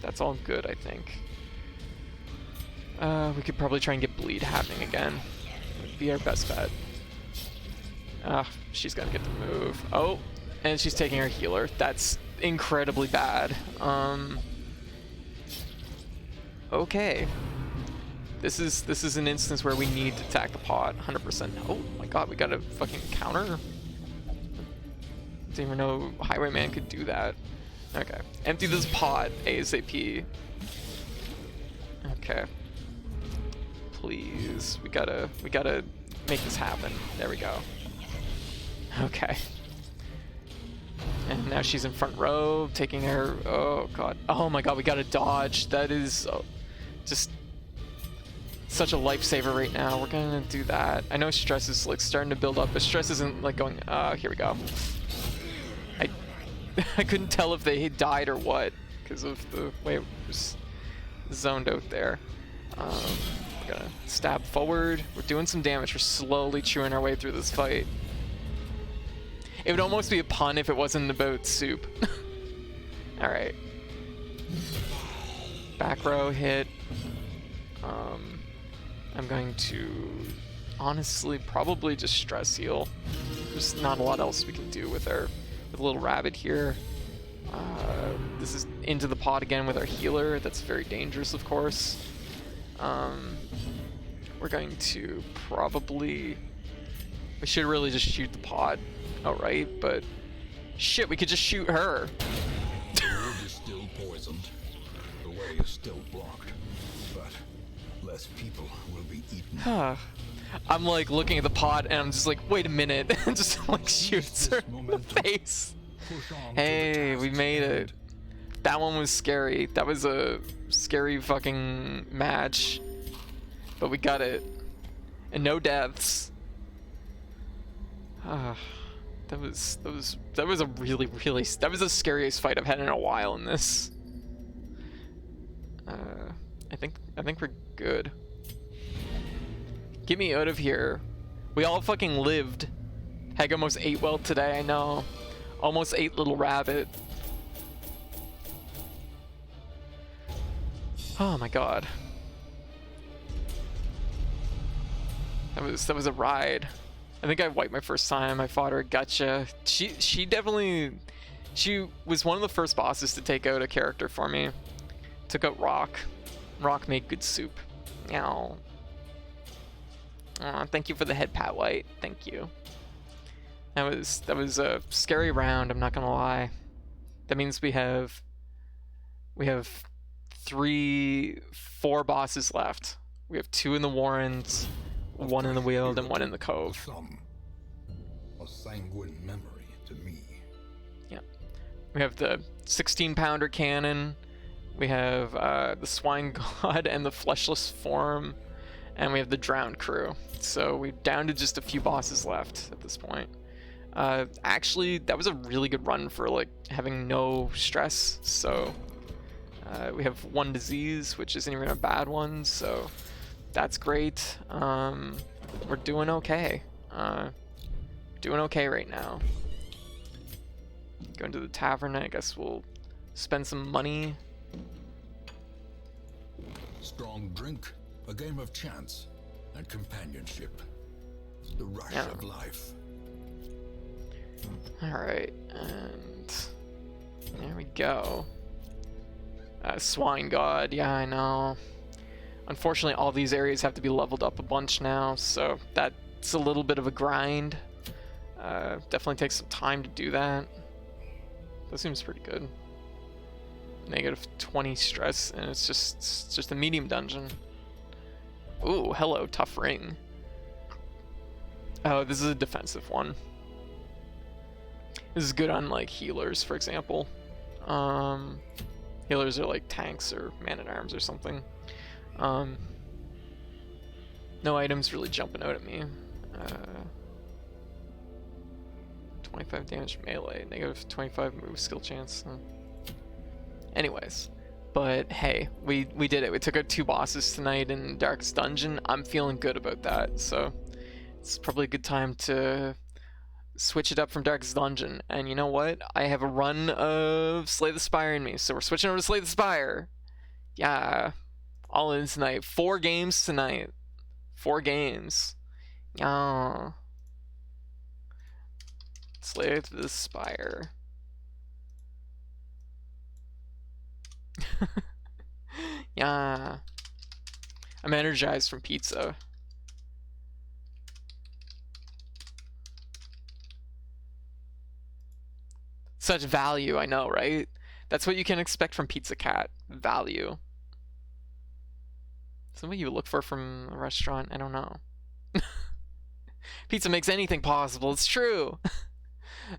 That's all good, I think. We could probably try and get bleed happening again. Would be our best bet. She's gonna get the move. Oh, and she's taking her healer. That's incredibly bad. Okay. This is an instance where we need to attack the pot 100%. Oh my god, we got a fucking counter? Didn't even know Highwayman could do that. Okay. Empty this pot ASAP. Okay. Please. We gotta make this happen. There we go. Okay. And now she's in front row, taking her, oh god. Oh my god, we gotta dodge. That is just such a lifesaver right now. We're gonna do that. I know stress is like starting to build up, but stress isn't like going, here we go. I couldn't tell if they died or what, because of the way it was zoned out there. We're gonna stab forward. We're doing some damage. We're slowly chewing our way through this fight. It would almost be a pun if it wasn't about soup. Alright. Back row hit. I'm going to honestly probably just stress heal. There's not a lot else we can do with a little rabbit here. This is into the pot again with our healer. That's very dangerous, of course. We're going to probably We should really just shoot the pod outright, but shit, we could just shoot her. The wood is still poisoned. The way is still blocked. But less people will be eaten. I'm like looking at the pod and I'm just like, wait a minute, and just like shoots her in the face. Hey, we made it. That one was scary. That was a scary fucking match. But we got it. And no deaths. That was a really that was the scariest fight I've had in a while in this. I think we're good. Get me out of here. We all fucking lived. Heck, almost ate well today, I know. Almost ate little rabbit. Oh my god. That was a ride. I think I wiped my first time. I fought her, gotcha. She definitely, she was one of the first bosses to take out a character for me. Took out Rock. Rock made good soup. Meow. Aw, thank you for the head pat, White. Thank you. That was a scary round, I'm not gonna lie. That means we have 4 bosses left. We have 2 in the Warrens, 1 in the Weald, and 1 in the Cove. A sanguine memory to me. Yeah. We have the 16-pounder cannon. We have the Swine God and the Fleshless Form. And we have the Drowned Crew. So we're down to just a few bosses left at this point. Actually, that was a really good run for like having no stress. So we have 1 disease, which isn't even a bad one. So that's great. We're doing okay. Doing okay right now. Going to the tavern, I guess we'll spend some money. Strong drink, a game of chance, and companionship. The rush of life. Alright, and there we go. Swine God, yeah, I know. Unfortunately, all these areas have to be leveled up a bunch now, so that's a little bit of a grind. Definitely takes some time to do that. That seems pretty good. Negative 20 stress, and it's just a medium dungeon. Ooh, hello, tough ring. Oh, this is a defensive one. This is good on like healers, for example. Healers are like tanks or man-at-arms or something. No items really jumping out at me. 25 damage melee, negative 25 move skill chance. Anyways, but hey, we did it. We took out 2 bosses tonight in Darkest Dungeon. I'm feeling good about that, so it's probably a good time to switch it up from Darkest Dungeon. And you know what? I have a run of Slay the Spire in me, so we're switching over to Slay the Spire. Yeah, all in tonight. 4 games tonight. 4 games. Yeah. Slay the Spire. Yeah. I'm energized from pizza. Such value, I know, right? That's what you can expect from Pizza Cat. Value. Something you look for from a restaurant? I don't know. Pizza makes anything possible. It's true.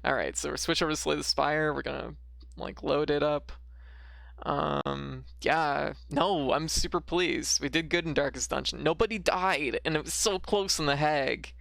Alright, so we're switch over to Slay the Spire. We're gonna like load it up. Yeah, no, I'm super pleased. We did good in Darkest Dungeon. Nobody died, and it was so close in the Hag.